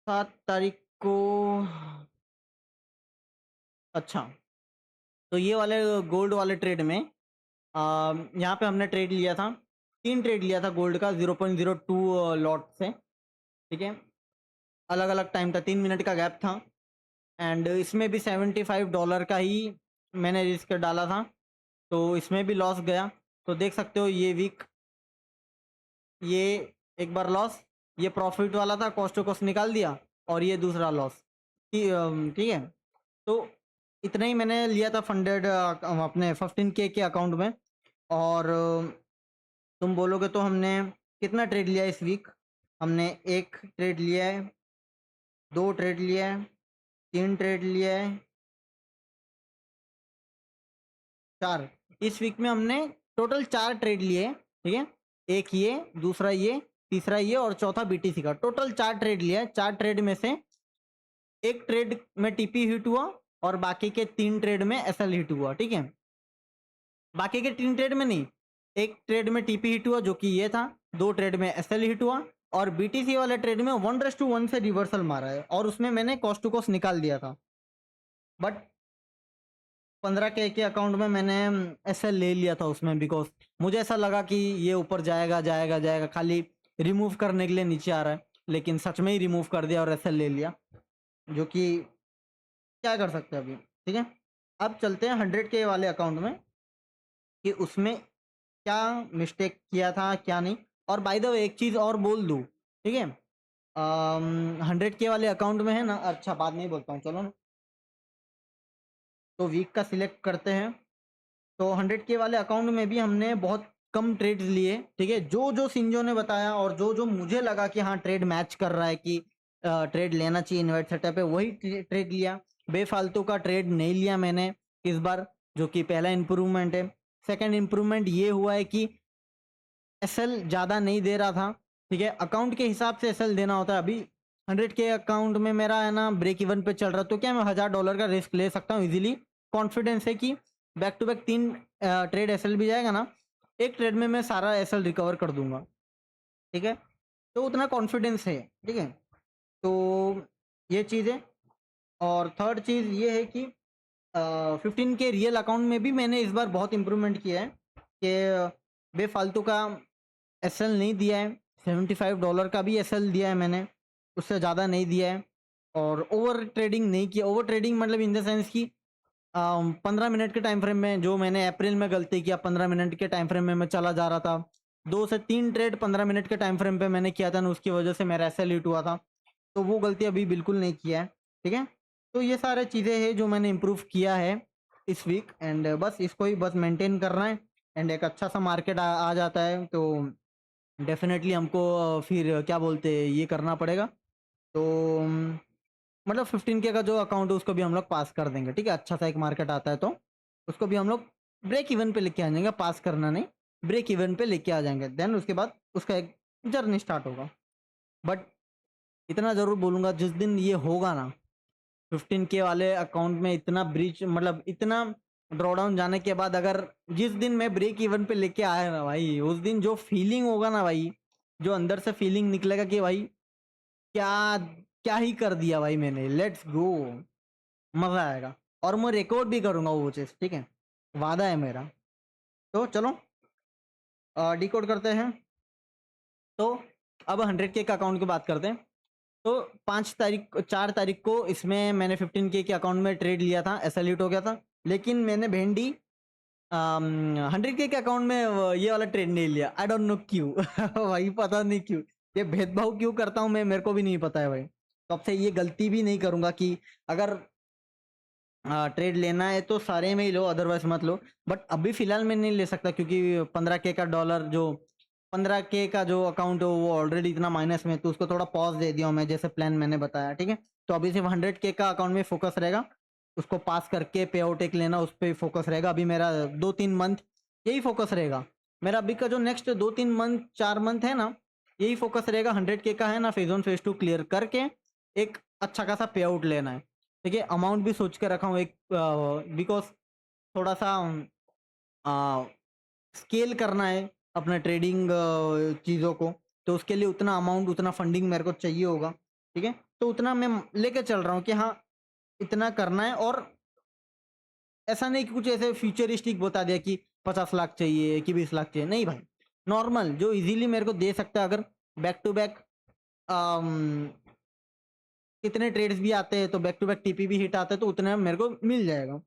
S1: 7 तारीख को, अच्छा, तो ये वाले गोल्ड वाले ट्रेड में यहाँ पे हमने ट्रेड लिया था, 3 ट्रेड लिया था गोल्ड का 0.02 लॉट से। ठीक है, अलग अलग टाइम था, 3 मिनट का गैप था। एंड इसमें भी $75 का ही मैंने रिस्क डाला था, तो इसमें भी लॉस गया। तो देख सकते हो ये वीक, ये एक बार लॉस, ये प्रॉफिट वाला था, कॉस्ट टू कॉस्ट निकाल दिया, और ये दूसरा लॉस। ठीक है, तो इतना ही मैंने लिया था फंडेड अपने 15K के अकाउंट में। और तुम बोलोगे तो हमने कितना ट्रेड लिया इस वीक? हमने 1 ट्रेड लिया है, 2 ट्रेड लिया है, 3 ट्रेड लिया है, 4। इस वीक में हमने टोटल 4 ट्रेड लिए। ठीक है, एक ये, दूसरा ये, तीसरा ये और चौथा BTC का। टोटल 4 ट्रेड लिया है। 4 ट्रेड में से एक ट्रेड में TP हिट हुआ और बाकी के 3 ट्रेड में SL हिट हुआ। ठीक है, बाकी के 3 ट्रेड में नहीं, एक ट्रेड में TP हिट हुआ जो कि ये था, 2 ट्रेड में SL हिट हुआ, और BTC वाले ट्रेड में 1:1 से रिवर्सल मारा है, और उसमें मैंने कॉस्ट टू कॉस्ट निकाल दिया था। बट 15K के अकाउंट में मैंने SL ले लिया था उसमें, बिकॉज मुझे ऐसा लगा कि ये ऊपर जाएगा जाएगा जाएगा, खाली रिमूव करने के लिए नीचे आ रहा है, लेकिन सच में ही रिमूव कर दिया और SL ले लिया, जो कि क्या कर सकते हैं अभी। ठीक है, अब चलते हैं 100K वाले अकाउंट में कि उसमें क्या मिस्टेक किया था क्या नहीं। और बाय द वे एक चीज़ और बोल दूँ, ठीक है, 100K वाले अकाउंट में है ना, अच्छा बाद में ही बोलता हूँ, चलो ना। तो वीक का सिलेक्ट करते हैं। तो 100K वाले अकाउंट में भी हमने बहुत कम ट्रेड्स लिए। ठीक है, जो जो सिंजो ने बताया और जो जो मुझे लगा कि हाँ ट्रेड मैच कर रहा है कि ट्रेड लेना चाहिए इन्वर्ट सेटअप पे, वही ट्रेड लिया। बेफालतू का ट्रेड नहीं लिया मैंने इस बार, जो कि पहला इम्प्रूवमेंट है। सेकंड इम्प्रूवमेंट ये हुआ है कि एसएल ज़्यादा नहीं दे रहा था। ठीक है, अकाउंट के हिसाब से एसएल देना होता है। अभी 100K अकाउंट में मेरा है ना ब्रेक इवन पे चल रहा है, तो क्या मैं $1000 का रिस्क ले सकता हूँ इजीली। कॉन्फिडेंस है कि back to back 3 trade SL भी जाएगा ना, एक ट्रेड में मैं सारा एसएल रिकवर कर दूंगा। ठीक है, तो उतना कॉन्फिडेंस है। ठीक है, तो ये चीज़ है। और थर्ड चीज़ ये है कि 15K रियल अकाउंट में भी मैंने इस बार बहुत इम्प्रूवमेंट किया है कि बेफालतू का एसएल नहीं दिया है। $75 का भी एसएल दिया है मैंने, उससे ज़्यादा नहीं दिया है। और ओवर ट्रेडिंग नहीं किया। ओवर ट्रेडिंग मतलब इन द सेंस कि 15 मिनट के टाइम फ्रेम में, जो मैंने अप्रैल में गलती किया, 15 मिनट के टाइम फ्रेम में मैं चला जा रहा था, 2 से 3 ट्रेड 15 मिनट के टाइम फ्रेम पे मैंने किया था ना, उसकी वजह से मेरा एसएल हिट हुआ था। तो वो गलती अभी बिल्कुल नहीं किया है। ठीक है, तो ये सारे चीज़ें हैं जो मैंने इम्प्रूव किया है इस वीक। एंड बस इसको ही बस मेंटेन करना है। एंड एक अच्छा सा मार्केट आ जाता है तो डेफिनेटली हमको फिर क्या बोलते हैं ये करना पड़ेगा। तो मतलब 15K का जो अकाउंट है उसको भी हम लोग पास कर देंगे। ठीक है, अच्छा सा एक मार्केट आता है तो उसको भी हम लोग ब्रेक इवन पे लेके आ जाएंगे। पास करना नहीं, ब्रेक इवन पे लेके आ जाएंगे। देन उसके बाद उसका एक जर्नी स्टार्ट होगा। बट इतना ज़रूर बोलूँगा, जिस दिन ये होगा ना, 15K वाले अकाउंट में इतना ब्रीच, मतलब इतना ड्रॉडाउन जाने के बाद अगर जिस दिन मैं ब्रेक इवन पे लेके आया ना भाई, उस दिन जो फीलिंग होगा ना भाई, जो अंदर से फीलिंग निकलेगा कि भाई क्या क्या ही कर दिया भाई मैंने, लेट्स गो, मजा आएगा। और मैं रिकॉर्ड भी करूंगा वो चीज, ठीक है, वादा है मेरा। तो चलो डिकोड करते हैं। तो अब 100K का अकाउंट की बात करते हैं। तो 4 तारीख को इसमें मैंने 15K के अकाउंट में ट्रेड लिया था, एसएलयूट हो गया था। लेकिन मैंने भेंडी 100K के अकाउंट में ये वाला ट्रेड नहीं लिया। आई डोंट नो क्यों भाई, पता नहीं क्यों, ये भेदभाव क्यों करता हूँ मैं, मेरे को भी नहीं पता है भाई। तो अब से ये गलती भी नहीं करूंगा कि अगर ट्रेड लेना है तो सारे में ही लो, अदरवाइज मत लो। बट अभी फिलहाल मैं नहीं ले सकता क्योंकि 15K का डॉलर जो 15K का जो अकाउंट है वो ऑलरेडी इतना माइनस में, तो उसको थोड़ा पॉज दे दिया हूं मैं, जैसे प्लान मैंने बताया, ठीक है। तो अभी सिर्फ 100K का अकाउंट में फोकस रहेगा, उसको पास करके पे आउट एक लेना, उस पर फोकस रहेगा। अभी मेरा 2-3 मंथ यही फोकस रहेगा मेरा। अभी का जो नेक्स्ट 2-3 मंथ 4 मंथ है ना, यही फोकस रहेगा। 100K का है ना, फेज 1 फेज 2 क्लियर करके एक अच्छा खासा पे आउट लेना है। देखिए अमाउंट भी सोच के रखा हूँ एक, बिकॉज थोड़ा सा स्केल करना है अपना ट्रेडिंग चीज़ों को, तो उसके लिए उतना अमाउंट, उतना फंडिंग मेरे को चाहिए होगा, ठीक है। तो उतना मैं लेके चल रहा हूँ कि हाँ इतना करना है। और ऐसा नहीं कि कुछ ऐसे फ्यूचरिस्टिक बता दिया कि 50 लाख चाहिए कि 20 लाख चाहिए, नहीं भाई। नॉर्मल जो इजीली मेरे को दे सकता है, अगर बैक टू बैक कितने ट्रेड्स भी आते हैं तो बैक टू बैक टीपी भी हिट आते हैं, तो उतने में मेरे को मिल जाएगा।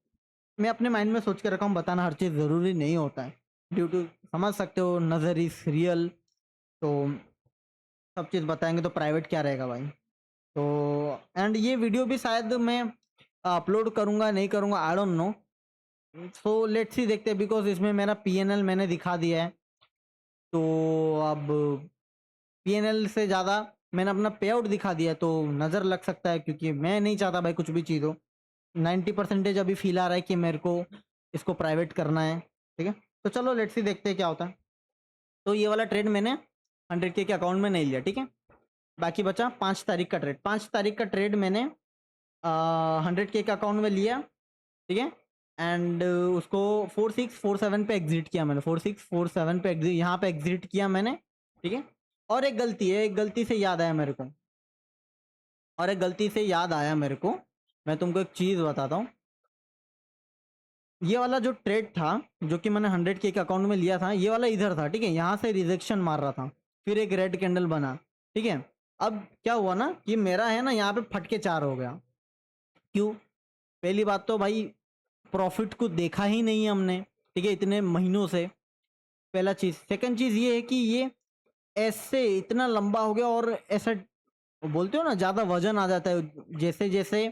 S1: मैं अपने माइंड में सोच के रखा हूँ, बताना हर चीज़ ज़रूरी नहीं होता है, ड्यू टू समझ सकते हो, नज़र इज रियल। तो सब चीज़ बताएंगे तो प्राइवेट क्या रहेगा भाई। तो एंड ये वीडियो भी शायद मैं अपलोड करूँगा नहीं करूँगा, आई don't no. So let's see, देखते हैं, बिकॉज इसमें मेरा पीएनएल मैंने दिखा दिया है। तो अब पीएनएल से ज़्यादा मैंने अपना पे आउट दिखा दिया है, तो नज़र लग सकता है, क्योंकि मैं नहीं चाहता भाई कुछ भी चीज़ हो। 90% अभी फील आ रहा है कि मेरे को इसको प्राइवेट करना है, ठीक है। तो चलो लेट्स सी, देखते हैं क्या होता है। तो ये वाला ट्रेड मैंने 100K के अकाउंट में नहीं लिया, ठीक है। बाकी बचा 5 तारीख का ट्रेड। 5 तारीख का ट्रेड मैंने 100K के अकाउंट में लिया, ठीक है। एंड उसको 4647 पे एग्जिट किया मैंने, 4647 पे एग्जिट, यहाँ पे एग्जिट किया मैंने, ठीक है। और एक गलती है, एक गलती से याद आया मेरे को, और एक गलती से याद आया मेरे को, मैं तुमको एक चीज़ बताता हूँ। ये वाला जो ट्रेड था जो कि मैंने 100K के अकाउंट में लिया था, ये वाला इधर था, ठीक है। यहाँ से रिजेक्शन मार रहा था, फिर एक रेड कैंडल बना, ठीक है। अब क्या हुआ ना कि मेरा है ना यहाँ पे फटके 4 हो गया। क्यों? पहली बात तो भाई प्रॉफिट को देखा ही नहीं है हमने, ठीक है, इतने महीनों से, पहला चीज़। सेकंड चीज़ ये है कि ये ऐसे इतना लंबा हो गया, और ऐसा बोलते हो ना, ज़्यादा वजन आ जाता है, जैसे जैसे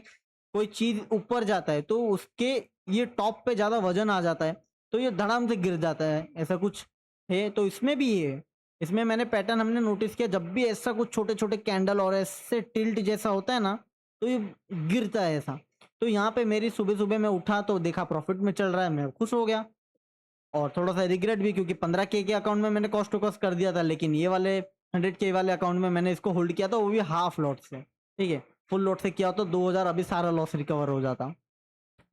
S1: कोई चीज़ ऊपर जाता है तो उसके ये टॉप पे ज़्यादा वजन आ जाता है, तो ये धड़ाम से गिर जाता है, ऐसा कुछ है। तो इसमें भी ये है, इसमें मैंने पैटर्न हमने नोटिस किया, जब भी ऐसा कुछ छोटे छोटे कैंडल और ऐसे टिल्ट जैसा होता है ना, तो ये गिरता है ऐसा। तो यहाँ पे मेरी सुबह सुबह मैं उठा तो देखा प्रॉफिट में चल रहा है, मैं खुश हो गया। और थोड़ा सा रिग्रेट भी, क्योंकि 15K के अकाउंट में मैंने कॉस्ट टू कॉस्ट कर दिया था, लेकिन ये वाले 100K वाले अकाउंट में मैंने इसको होल्ड किया था, वो भी हाफ लॉट से, ठीक है। फुल लॉट से किया तो 2000 अभी सारा लॉस रिकवर हो जाता,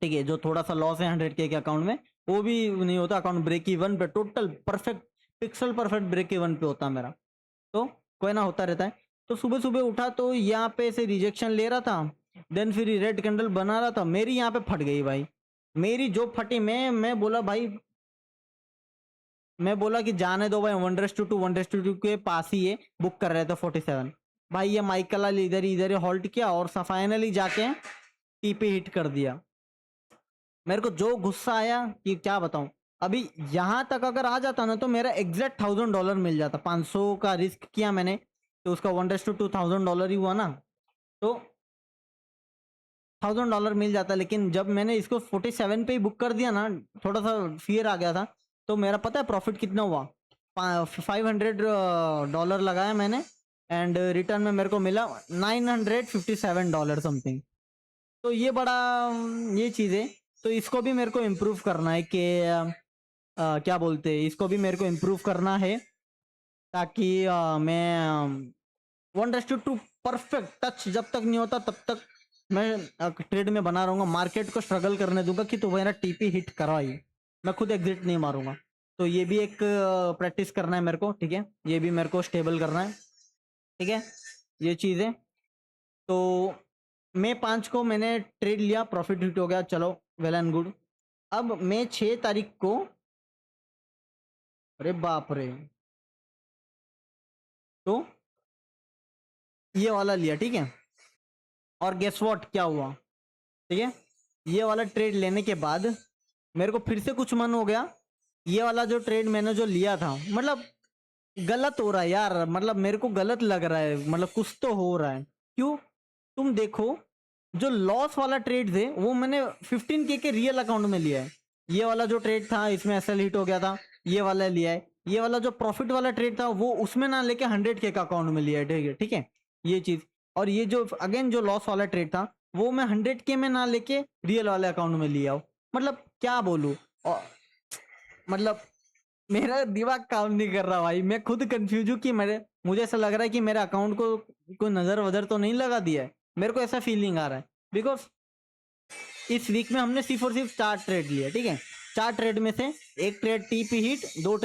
S1: ठीक है। जो थोड़ा सा लॉस है 100K के अकाउंट में, वो भी नहीं होता, अकाउंट ब्रेक इवन पे, total perfect pixel perfect break even पे होता मेरा। तो कोई ना, होता रहता है। तो सुबह सुबह उठा तो यहाँ पे से रिजेक्शन ले रहा था, देन फिर रेड कैंडल बना रहा था, मेरी यहाँ पे फट गई भाई। मेरी जो फटी, मैं बोला भाई, मैं बोला कि जाने दो भाई, 1:2 के पास ही ये बुक कर रहे थे 47। भाई ये माइकल अली इधर ही हॉल्ट किया, और फाइनली जाके टी पे हिट कर दिया। मेरे को जो गुस्सा आया कि क्या बताऊं। अभी यहाँ तक अगर आ जाता ना, तो मेरा एग्जैक्ट $1000 मिल जाता। 500 का रिस्क किया मैंने, तो उसका 1:2 $1000 ही हुआ ना, तो $1000 मिल जाता। लेकिन जब मैंने इसको 47 पे ही बुक कर दिया ना, थोड़ा सा फियर आ गया था। तो मेरा पता है प्रॉफिट कितना हुआ, $500 लगाया मैंने, एंड रिटर्न में मेरे को मिला $957 समथिंग। तो ये बड़ा ये चीज़ है। तो इसको भी मेरे को इम्प्रूव करना है कि क्या बोलते हैं, इसको भी मेरे को इम्प्रूव करना है, ताकि मैं 1:2 परफेक्ट टच जब तक नहीं होता तब तक मैं ट्रेड में बना रहूंगा, मार्केट को स्ट्रगल करने दूंगा कि तो मेरा टीपी हिट करवाई, मैं खुद एग्जिट नहीं मारूंगा। तो ये भी एक प्रैक्टिस करना है मेरे को, ठीक है, ये भी मेरे को स्टेबल करना है, ठीक है, ये चीज़ है। तो मई 5 को मैंने ट्रेड लिया, प्रॉफिट हिट हो गया, चलो वेल एंड गुड। अब मई 6 तारीख को, अरे बाप रे, तो ये वाला लिया, ठीक है, और गेस व्हाट क्या हुआ, ठीक है, ये वाला ट्रेड लेने के बाद मेरे को फिर से कुछ मन हो गया, ये वाला जो ट्रेड मैंने जो लिया था, मतलब गलत हो रहा है यार, मतलब मेरे को गलत लग रहा है, मतलब कुछ तो हो रहा है। क्यों? तुम देखो, जो लॉस वाला ट्रेड थे वो मैंने 15K के रियल अकाउंट में लिया है। ये वाला जो ट्रेड था इसमें एसएल हिट हो गया था, ये वाला लिया है। ये वाला जो प्रॉफिट वाला ट्रेड था वो उसमें ना लेके 100K का अकाउंट में लिया है, ठीक है, ठीक है, ये चीज। और ये जो अगेन जो लॉस वाला ट्रेड था वो मैं 100K में ना लेके रियल वाले अकाउंट में लिया हूँ। मतलब क्या बोलूं, और मतलब मेरा दिमाग काम नहीं कर रहा भाई, मैं खुद कंफ्यूज हूँ कि मुझे ऐसा लग रहा है कि मेरे अकाउंट को कोई नजर वजर तो नहीं लगा दिया है, मेरे को ऐसा फीलिंग आ रहा है। बिकॉज इस वीक में हमने सिर्फ और सिर्फ 4 ट्रेड लिए, ठीक है, 4 ट्रेड में से एक ट्रेड टीपी हिट, दो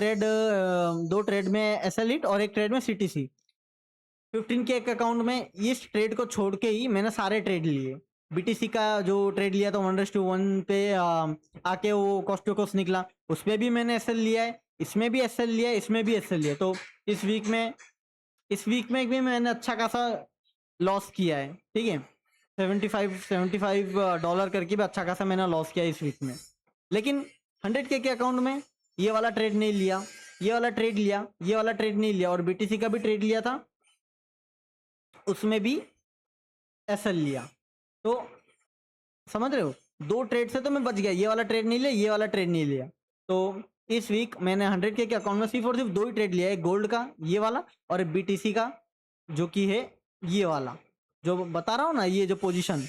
S1: ट्रेड में एसएल हिट और एक ट्रेड में सीटीसी। 15K के अकाउंट में इस ट्रेड को छोड़ के ही मैंने सारे ट्रेड लिए। बीटीसी का जो ट्रेड लिया था 1:1 पे आके वो कॉस्ट टू कॉस्ट निकला, उसमें भी मैंने एसएल लिया है, इसमें भी एसएल लिया है, इसमें भी एसएल लिया। तो इस वीक में इस वीक में भी मैंने अच्छा खासा लॉस किया है, ठीक है, 75 करके भी अच्छा खासा मैंने लॉस किया इस वीक में। लेकिन 100K के अकाउंट में ये वाला ट्रेड नहीं लिया, ये वाला ट्रेड लिया, ये वाला ट्रेड नहीं लिया, और बीटीसी का भी ट्रेड लिया था, उसमें भी एसएल लिया। तो समझ रहे हो, 2 ट्रेड से तो मैं बच गया, ये वाला ट्रेड नहीं लिया, ये वाला ट्रेड नहीं लिया। तो इस वीक मैंने 100K के अकाउंट में सिर्फ और सिर्फ 2 ही ट्रेड लिया है, गोल्ड का ये वाला और बीटीसी का जो कि है ये वाला, जो बता रहा हूँ ना, ये जो पोजीशन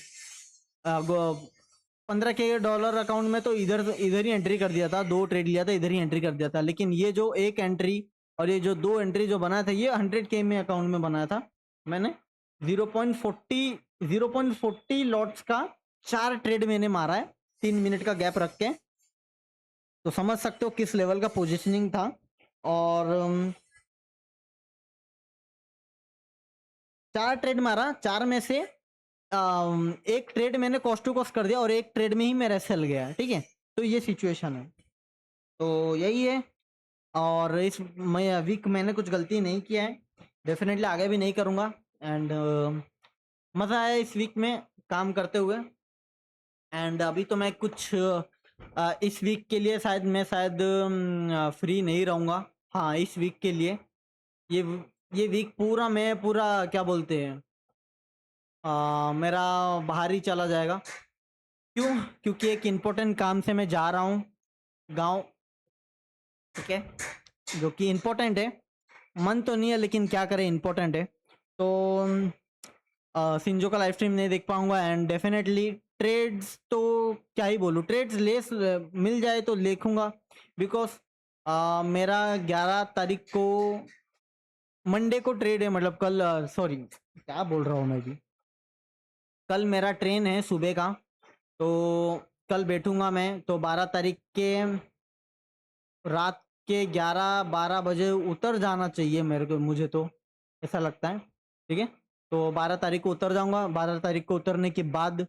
S1: 15K अकाउंट में तो इधर इधर ही एंट्री कर दिया था, 2 ट्रेड लिया था, इधर ही एंट्री कर दिया था। लेकिन ये जो एक एंट्री और ये जो 2 एंट्री जो बनाया था ये 100K में अकाउंट में बनाया था मैंने। 0.40 लॉट्स का 4 ट्रेड मैंने मारा है 3 मिनट का गैप रख के। तो समझ सकते हो किस लेवल का पोजीशनिंग था। और 4 ट्रेड मारा, 4 में से एक ट्रेड मैंने कॉस्ट टू कॉस्ट कर दिया और एक ट्रेड में ही मेरा सेल गया, ठीक है। तो ये सिचुएशन है, तो यही है। और इस वीक मैंने कुछ गलती नहीं किया है, डेफिनेटली आगे भी नहीं करूँगा। एंड मज़ा आया इस वीक में काम करते हुए। एंड अभी तो मैं कुछ इस वीक के लिए शायद फ्री नहीं रहूँगा। हाँ, इस वीक के लिए ये ये वीक पूरा मैं पूरा क्या बोलते हैं, मेरा बाहर ही चला जाएगा। क्यों? क्योंकि एक इम्पोर्टेंट काम से मैं जा रहा हूँ गांव, ठीक है, जो कि इम्पोर्टेंट है। मन तो नहीं है लेकिन क्या करें, इम्पोर्टेंट है। तो सिंजो का लाइव स्ट्रीम नहीं देख पाऊंगा। एंड डेफिनेटली ट्रेड्स तो क्या ही बोलूँ, ट्रेड्स मिल जाए तो देखूंगा। बिकॉज मेरा 11 तारीख को मंडे को ट्रेड है, मतलब कल, सॉरी क्या बोल रहा हूँ मैं भी, कल मेरा ट्रेन है सुबह का। तो कल बैठूंगा मैं, तो 12 तारीख के रात के 11-12 बजे उतर जाना चाहिए मेरे को, मुझे तो ऐसा लगता है, ठीक है। तो 12 तारीख को उतर जाऊंगा। 12 तारीख को उतरने के बाद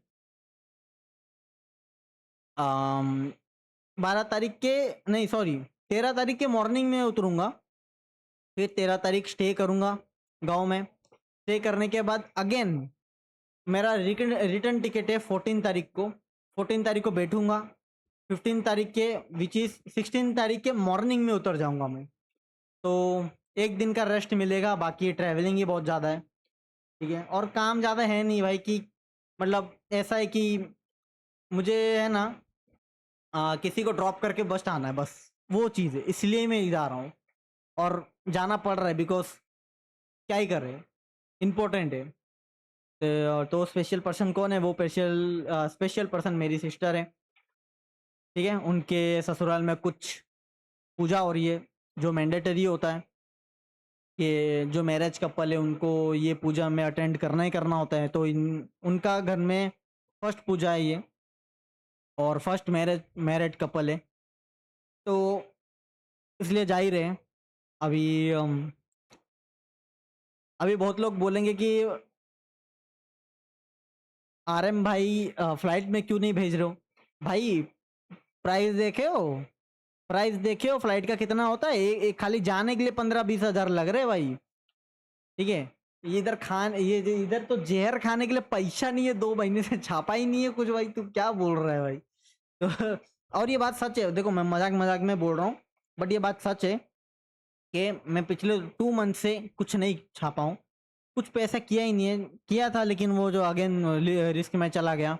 S1: 12 तारीख के, नहीं सॉरी, 13 तारीख के मॉर्निंग में उतरूंगा। फिर 13 तारीख स्टे करूंगा गांव में। स्टे करने के बाद अगेन मेरा रिटर्न टिकट है 14 तारीख को। 14 तारीख को बैठूंगा, 15 तारीख के विच इज 16 तारीख के मॉर्निंग में उतर जाऊंगा मैं। तो एक दिन का रेस्ट मिलेगा, बाकी ट्रैवलिंग ही बहुत ज़्यादा है, ठीक है। और काम ज़्यादा है नहीं भाई, कि मतलब ऐसा है कि मुझे है ना किसी को ड्रॉप करके बस आना है, बस वो चीज़ है, इसलिए मैं जा रहा हूँ और जाना पड़ रहा है। बिकॉज क्या ही कर रहे हैं, इम्पोर्टेंट है। तो स्पेशल पर्सन कौन है? वो स्पेशल पर्सन मेरी सिस्टर है, ठीक है। उनके ससुराल में कुछ पूजा हो रही है जो मैंडेटरी होता है, कि जो मैरिज कपल है उनको ये पूजा में अटेंड करना ही करना होता है, तो इन उनका घर में फर्स्ट पूजा है ये, और फर्स्ट मैरिड कपल है, तो इसलिए जा ही रहे हैं। अभी अभी बहुत लोग बोलेंगे कि आरएम भाई फ्लाइट में क्यों नहीं भेज रहे हो? भाई प्राइस देखे हो? प्राइस देखे हो फ्लाइट का कितना होता है? एक खाली जाने के लिए 15-20 हज़ार लग रहे हैं भाई। ठीक है, ये इधर इधर तो जहर खाने के लिए पैसा नहीं है, 2 महीने से छापा ही नहीं है कुछ। भाई तू क्या बोल रहा है भाई? तो और ये बात सच है, देखो मैं मजाक मजाक में बोल रहा हूँ, बट ये बात सच है कि मैं पिछले 2 मंथ से कुछ नहीं छापा हूँ, कुछ पैसा किया ही नहीं है। किया था लेकिन वो जो अगेन रिस्क में चला गया।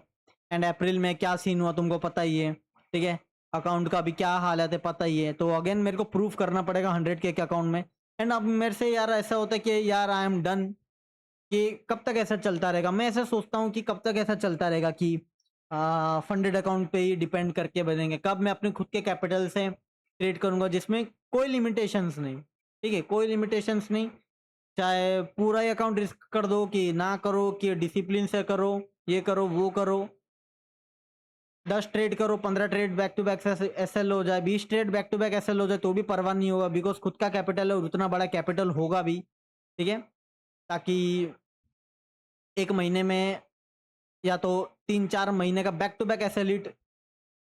S1: एंड अप्रैल में क्या सीन हुआ तुमको पता ही है, ठीक है? अकाउंट का भी क्या हालत है पता ही है, तो अगेन मेरे को प्रूफ करना पड़ेगा 100K के अकाउंट में। एंड अब मेरे से यार ऐसा होता है कि यार आई एम डन, कि कब तक ऐसा चलता रहेगा। मैं ऐसा सोचता हूँ कि कब तक ऐसा चलता रहेगा कि फंडेड अकाउंट पे ही डिपेंड करके बनेंगे। कब मैं अपने खुद के कैपिटल से ट्रेड करूंगा जिसमें कोई लिमिटेशंस नहीं, ठीक है, कोई लिमिटेशंस नहीं। चाहे पूरा ही अकाउंट रिस्क कर दो कि ना करो, कि डिसिप्लिन से करो, ये करो वो करो, 10 ट्रेड करो, 15 trade back to back SL हो जाए, 20 trade back to back SL हो जाए, तो भी परवाह नहीं होगा, बिकॉज खुद का कैपिटल है और उतना बड़ा कैपिटल होगा भी, ठीक है? ताकि एक महीने में या तो 3-4 महीने का बैक टू बैक एसएलिट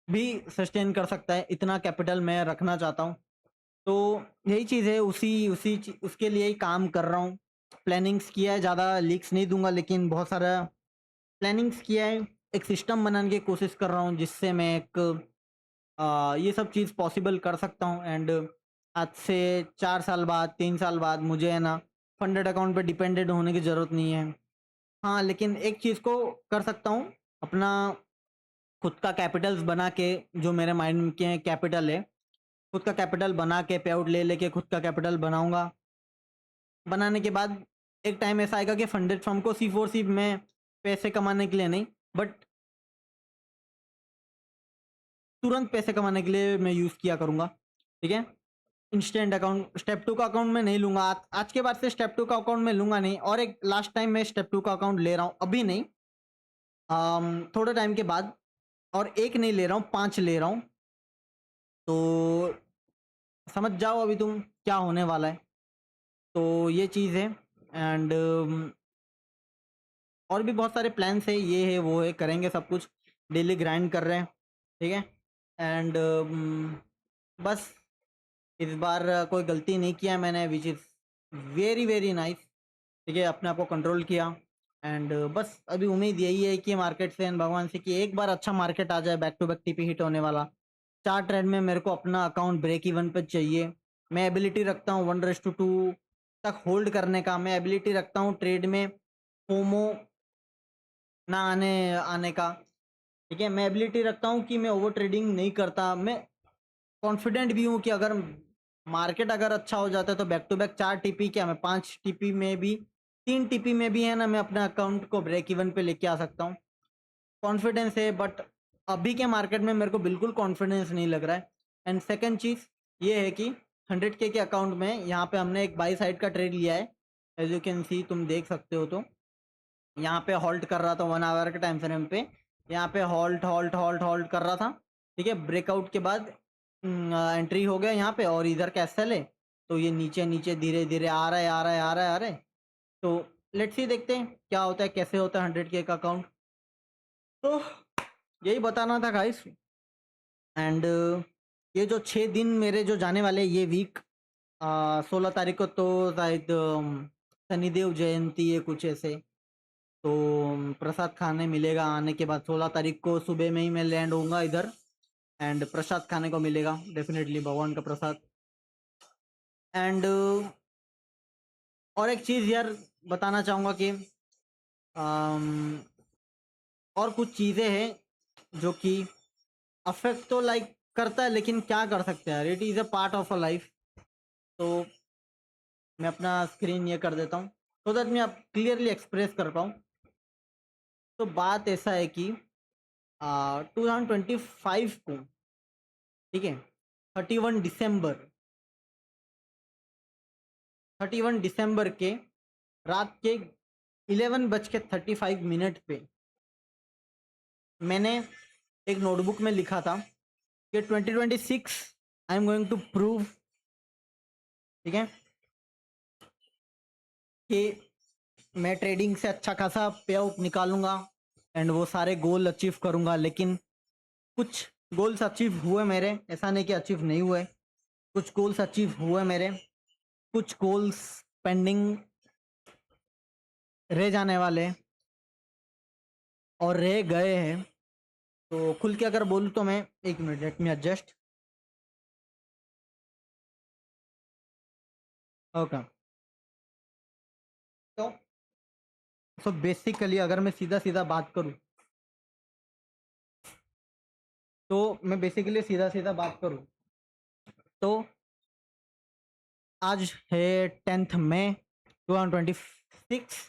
S1: भी सस्टेन कर सकता है, इतना कैपिटल मैं रखना चाहता हूँ। तो यही चीज़ है, उसके लिए ही काम कर रहा हूँ। प्लानिंग्स किया है, ज़्यादा लीक्स नहीं दूंगा, लेकिन बहुत सारा प्लानिंग्स किया है। एक सिस्टम बनाने की कोशिश कर रहा हूँ जिससे मैं एक ये सब चीज़ पॉसिबल कर सकता हूँ। एंड आज से 4 साल बाद, 3 साल बाद मुझे है ना फंडेड अकाउंट पे डिपेंडेंट होने की ज़रूरत नहीं है। हाँ, लेकिन एक चीज़ को कर सकता हूँ, अपना खुद का कैपिटल्स बना के, जो मेरे माइंड के कैपिटल है, खुद का कैपिटल बना के पे आउट ले लेके खुद का कैपिटल बनाऊंगा। बनाने के बाद एक टाइम ऐसा आएगा कि फंडेड फर्म को C4C में पैसे कमाने के लिए नहीं, बट तुरंत पैसे कमाने के लिए मैं यूज़ किया करूँगा, ठीक है? इंस्टेंट अकाउंट, स्टेप 2 का अकाउंट मैं नहीं लूँगा। आज के बाद से स्टेप 2 का अकाउंट मैं लूँगा नहीं, और एक लास्ट टाइम मैं स्टेप 2 का अकाउंट ले रहा हूँ, अभी नहीं, थोड़े टाइम के बाद। और एक नहीं ले रहा हूँ, 5 ले रहा हूँ। तो समझ जाओ अभी तुम क्या होने वाला है। तो ये चीज़ है। एंड और भी बहुत सारे प्लान्स है, ये है वो है, करेंगे सब कुछ, डेली ग्राइंड कर रहे हैं, ठीक है? एंड बस इस बार कोई गलती नहीं किया मैंने, which is very very nice, ठीक है? अपने आप को कंट्रोल किया। एंड बस अभी उम्मीद यही है कि मार्केट से एंड भगवान से कि एक बार अच्छा मार्केट आ जाए, back to back TP hit होने वाला। 4 ट्रेड में मेरे को अपना अकाउंट ब्रेक इवन पे चाहिए। मैं एबिलिटी रखता हूँ 1:2 तक होल्ड करने का। मैं एबिलिटी रखता हूँ ट्रेड में फोमो ना आने आने का, ठीक है? मैं एबिलिटी रखता हूँ कि मैं ओवर ट्रेडिंग नहीं करता। मैं कॉन्फिडेंट भी हूँ कि अगर मार्केट अगर अच्छा हो जाता है तो बैक टू बैक 4 टीपी, क्या मैं 5 टीपी में भी, 3 टीपी में भी है ना, मैं अपने अकाउंट को ब्रेक इवन पे लेके आ सकता हूँ। कॉन्फिडेंस है, बट अभी के मार्केट में मेरे को बिल्कुल कॉन्फिडेंस नहीं लग रहा है। एंड सेकंड चीज़ ये है कि 100K के अकाउंट में यहाँ पे हमने एक बाई साइड का ट्रेड लिया है, एज यू कैन सी, तुम देख सकते हो। तो यहाँ पे हॉल्ट कर रहा था 1 आवर के टाइम फ्रेम पे, यहाँ पे हॉल्ट हॉल्ट हॉल्ट हॉल्ट कर रहा था, ठीक है? ब्रेकआउट के बाद एंट्री हो गया यहाँ पे, और इधर कैसल है, तो ये नीचे नीचे धीरे धीरे आ रहा है आ रहा है आ रहा है आ रहा है। तो लेट्स सी, देखते हैं क्या होता है, कैसे होता है 100K का अकाउंट। तो यही बताना था गाइस। एंड ये जो 6 दिन मेरे जो जाने वाले ये वीक, 16 तारीख को तो शायद शनिदेव जयंती है कुछ ऐसे, तो प्रसाद खाने मिलेगा आने के बाद। 16 तारीख को सुबह में ही मैं लैंड होऊंगा इधर, एंड प्रसाद खाने को मिलेगा डेफिनेटली, भगवान का प्रसाद। एंड और एक चीज़ यार बताना चाहूँगा कि अम, और कुछ चीज़ें हैं जो कि अफेक्ट तो लाइक करता है, लेकिन क्या कर सकते हैं यार, it is a part of a life. तो मैं अपना स्क्रीन ये कर देता हूँ सो दैट मैं आप क्लियरली एक्सप्रेस कर पाऊँ। तो बात ऐसा है कि 2025 को, ठीक है, 31 दिसंबर 31 दिसंबर के रात के 11:35 पे मैंने एक नोटबुक में लिखा था कि 2026 I am going to prove, ठीक है, कि मैं ट्रेडिंग से अच्छा खासा पे आउट निकालूंगा एंड वो सारे गोल अचीव करूंगा। लेकिन कुछ गोल्स अचीव हुए मेरे, ऐसा नहीं कि अचीव नहीं हुए, कुछ गोल्स अचीव हुए मेरे, कुछ गोल्स पेंडिंग रह जाने वाले और रह गए हैं। तो खुल के अगर बोलूँ तो मैं, एक minute, let me adjust. Okay, तो सो बेसिकली अगर मैं सीधा सीधा बात करूँ, तो मैं बेसिकली सीधा सीधा बात करूँ तो आज है 10 मई 2026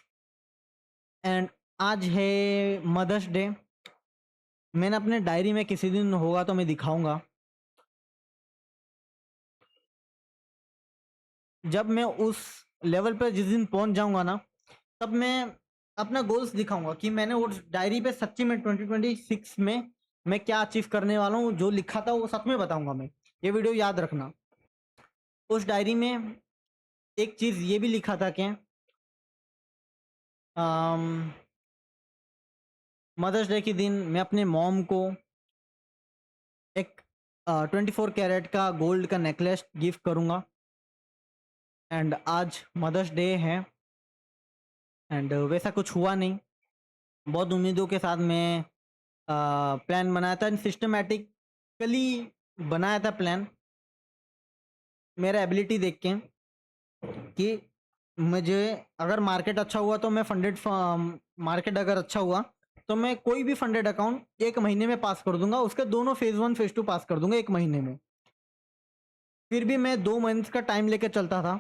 S1: एंड आज है मदर्स डे। मैंने अपने डायरी में किसी दिन होगा तो मैं दिखाऊंगा, जब मैं उस लेवल पर जिस दिन पहुंच जाऊंगा ना, तब मैं अपना गोल्स दिखाऊंगा कि मैंने उस डायरी पे सच्ची में 2026 में मैं क्या अचीव करने वाला हूँ। जो लिखा था वो सच में बताऊंगा मैं। ये वीडियो याद रखना। उस डायरी में एक चीज ये भी लिखा था कि मदर्स डे के दिन मैं अपने मॉम को एक 24 कैरेट का गोल्ड का नेकलेस गिफ्ट करूंगा। एंड आज मदर्स डे है एंड वैसा कुछ हुआ नहीं। बहुत उम्मीदों के साथ मैं प्लान बनाया था, सिस्टमेटिकली बनाया था प्लान, मेरा एबिलिटी देख के कि मुझे अगर मार्केट अच्छा हुआ तो मैं फंडेड, मार्केट अगर अच्छा हुआ तो मैं कोई भी फंडेड अकाउंट 1 महीने में पास कर दूंगा, उसके दोनों फेज 1 फेज 2 पास कर दूंगा 1 महीने में। फिर भी मैं 2 मंथ्स का टाइम लेकर चलता था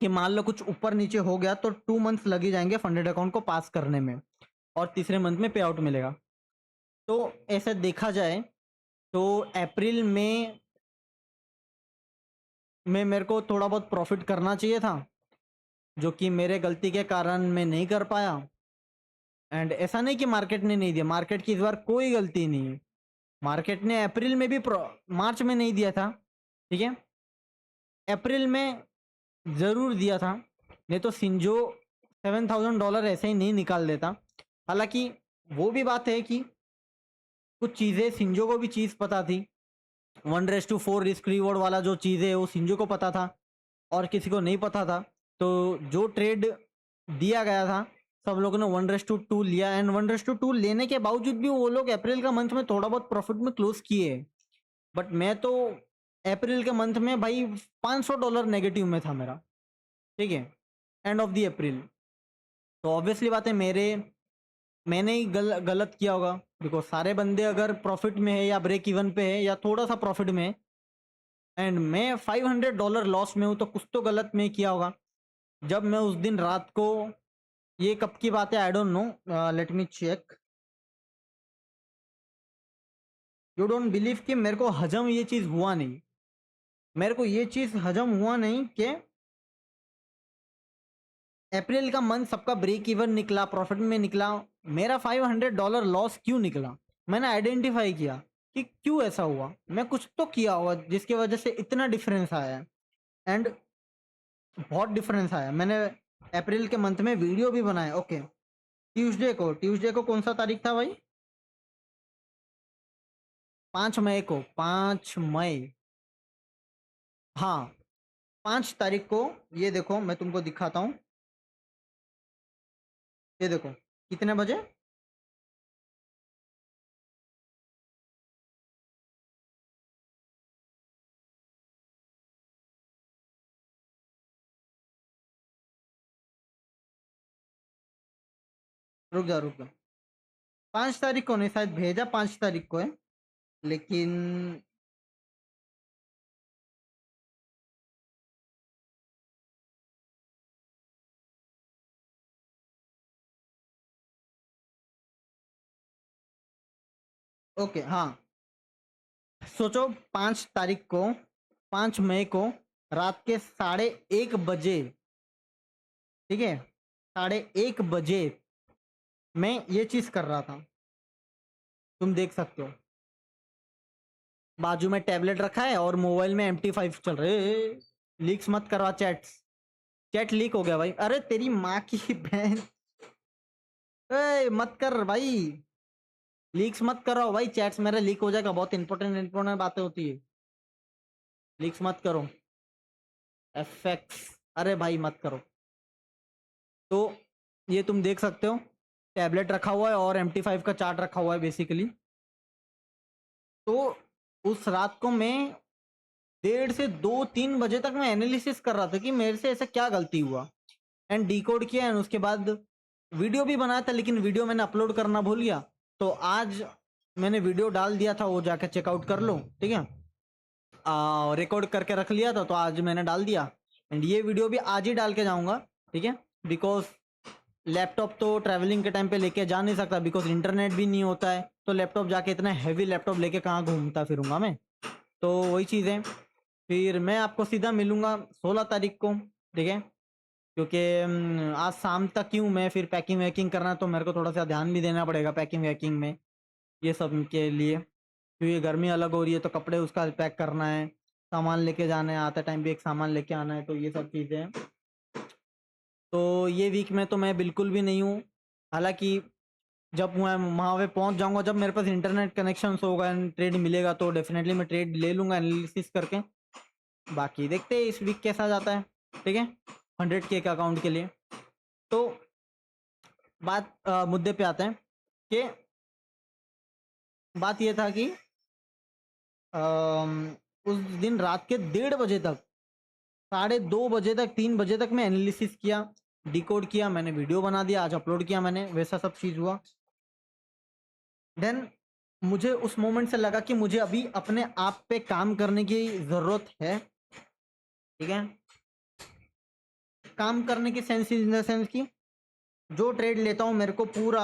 S1: कि मान लो कुछ ऊपर नीचे हो गया तो 2 मंथ्स लग ही जाएंगे फंडेड अकाउंट को पास करने में, और तीसरे मंथ में पे आउट मिलेगा। तो ऐसे देखा जाए तो अप्रैल में मेरे को थोड़ा बहुत प्रॉफिट करना चाहिए था, जो कि मेरे गलती के कारण मैं नहीं कर पाया। एंड ऐसा नहीं कि मार्केट ने नहीं दिया, मार्केट की इस बार कोई गलती नहीं है। मार्केट ने अप्रैल में भी मार्च में नहीं दिया था, ठीक है, अप्रैल में ज़रूर दिया था, नहीं तो सिंजो $7,000 ऐसे ही नहीं निकाल देता। हालांकि वो भी बात है कि कुछ चीज़ें सिंजो को भी चीज़ पता थी। 1:4 रिस्क रिवॉर्ड वाला जो चीज़ है वो सिंजो को पता था और किसी को नहीं पता था। तो जो ट्रेड दिया गया था सब लोगों ने 1:2 लिया एंड 1:2 लेने के बावजूद भी वो लोग अप्रैल का मंथ में थोड़ा बहुत प्रॉफिट में क्लोज किए। बट मैं तो अप्रैल के मंथ में भाई $500 नेगेटिव में था मेरा, ठीक है, एंड ऑफ द अप्रैल। तो ऑब्वियसली बात है मैंने ही गलत किया होगा। बिकॉज सारे बंदे अगर प्रॉफिट में है या ब्रेक इवन पे है या थोड़ा सा प्रॉफिट में है एंड मैं $500 लॉस में हूँ, तो कुछ तो गलत में किया होगा। जब मैं उस दिन रात को, ये कब की बात है I don't know, let me check. You don't believe कि मेरे को हजम ये चीज़ हुआ नहीं, मेरे को ये चीज़ हजम हुआ नहीं कि अप्रैल का मंथ सबका ब्रेक इवन निकला, प्रॉफिट में निकला, मेरा $500 लॉस क्यों निकला। मैंने आइडेंटिफाई किया कि क्यों ऐसा हुआ, मैं कुछ तो किया हुआ जिसकी वजह से इतना डिफरेंस आया है। एंड बहुत डिफरेंस आया। मैंने अप्रैल के मंथ में वीडियो भी बनाया। ओके, ट्यूसडे को कौन सा तारीख था भाई? 5 मई को, 5 मई, हाँ, 5 तारीख को। ये देखो मैं तुमको दिखाता हूँ, ये देखो कितने बजे। रुक जा, 5 तारीख को नहीं, शायद भेजा 5 तारीख को है, लेकिन ओके हाँ, सोचो 5 तारीख को, 5 मई को रात के 1:30 बजे, ठीक है, 1:30 बजे मैं ये चीज कर रहा था, तुम देख सकते हो। बाजू में टैबलेट रखा है और मोबाइल में MT5 चल रहे। लीक्स मत करवा चैट्स, चैट लीक हो गया भाई। अरे तेरी माँ की बहन, मत कर भाई, लीक्स मत करो भाई, चैट्स मेरा लीक हो जाएगा, बहुत इंपॉर्टेंट बातें होती है, लीक्स मत करो। एफएक्स, अरे भाई मत करो। तो ये तुम देख सकते हो, टैबलेट रखा हुआ है और MT5 का चार्ट रखा हुआ है बेसिकली। तो उस रात को मैं 1:30 से 2-3 बजे तक मैं एनालिसिस कर रहा था कि मेरे से ऐसा क्या गलती हुआ, एंड डिकोड किया, एंड उसके बाद वीडियो भी बनाया था, लेकिन वीडियो मैंने अपलोड करना भूल गया। तो आज मैंने वीडियो डाल दिया था, वो जाकर चेकआउट कर लो, ठीक है। रिकॉर्ड करके रख लिया था, तो आज मैंने डाल दिया, एंड ये वीडियो भी आज ही डाल के जाऊंगा, ठीक है। बिकॉज लैपटॉप तो ट्रैवलिंग के टाइम पे लेके जा नहीं सकता, बिकॉज इंटरनेट भी नहीं होता है, तो लैपटॉप जाके इतना हैवी लैपटॉप लेके कहाँ घूमता फिरूंगा मैं। तो वही चीज़ है। फिर मैं आपको सीधा मिलूंगा 16 तारीख को, ठीक है, क्योंकि आज शाम तक क्यों, मैं फिर पैकिंग वैकिंग करना है, तो मेरे को थोड़ा सा ध्यान भी देना पड़ेगा पैकिंग वैकिंग में, ये सब के लिए, क्योंकि गर्मी अलग हो रही है, तो कपड़े उसका पैक करना है, सामान लेके जाना है, आते टाइम भी एक सामान लेके आना है, तो ये सब चीज़ें हैं। तो ये वीक में तो मैं बिल्कुल भी नहीं हूँ। हालांकि जब मैं वहाँ पे पहुँच जाऊँगा, जब मेरे पास इंटरनेट कनेक्शन होगा एंड ट्रेड मिलेगा, तो डेफिनेटली मैं ट्रेड ले लूँगा एनालिसिस करके। बाकी देखते हैं इस वीक कैसा जाता है, ठीक है, 100K के अकाउंट के लिए। तो बात मुद्दे पे आते हैं कि बात ये था कि उस दिन रात के 1:30 बजे तक, 2:30 बजे तक, 3 बजे तक मैं एनालिसिस किया, डिकोड किया, मैंने वीडियो बना दिया, आज अपलोड किया मैंने, वैसा सब चीज़ हुआ। देन मुझे उस मोमेंट से लगा कि मुझे अभी अपने आप पे काम करने की ज़रूरत है, ठीक है। काम करने की सेंस इन द सेंस की जो ट्रेड लेता हूँ मेरे को पूरा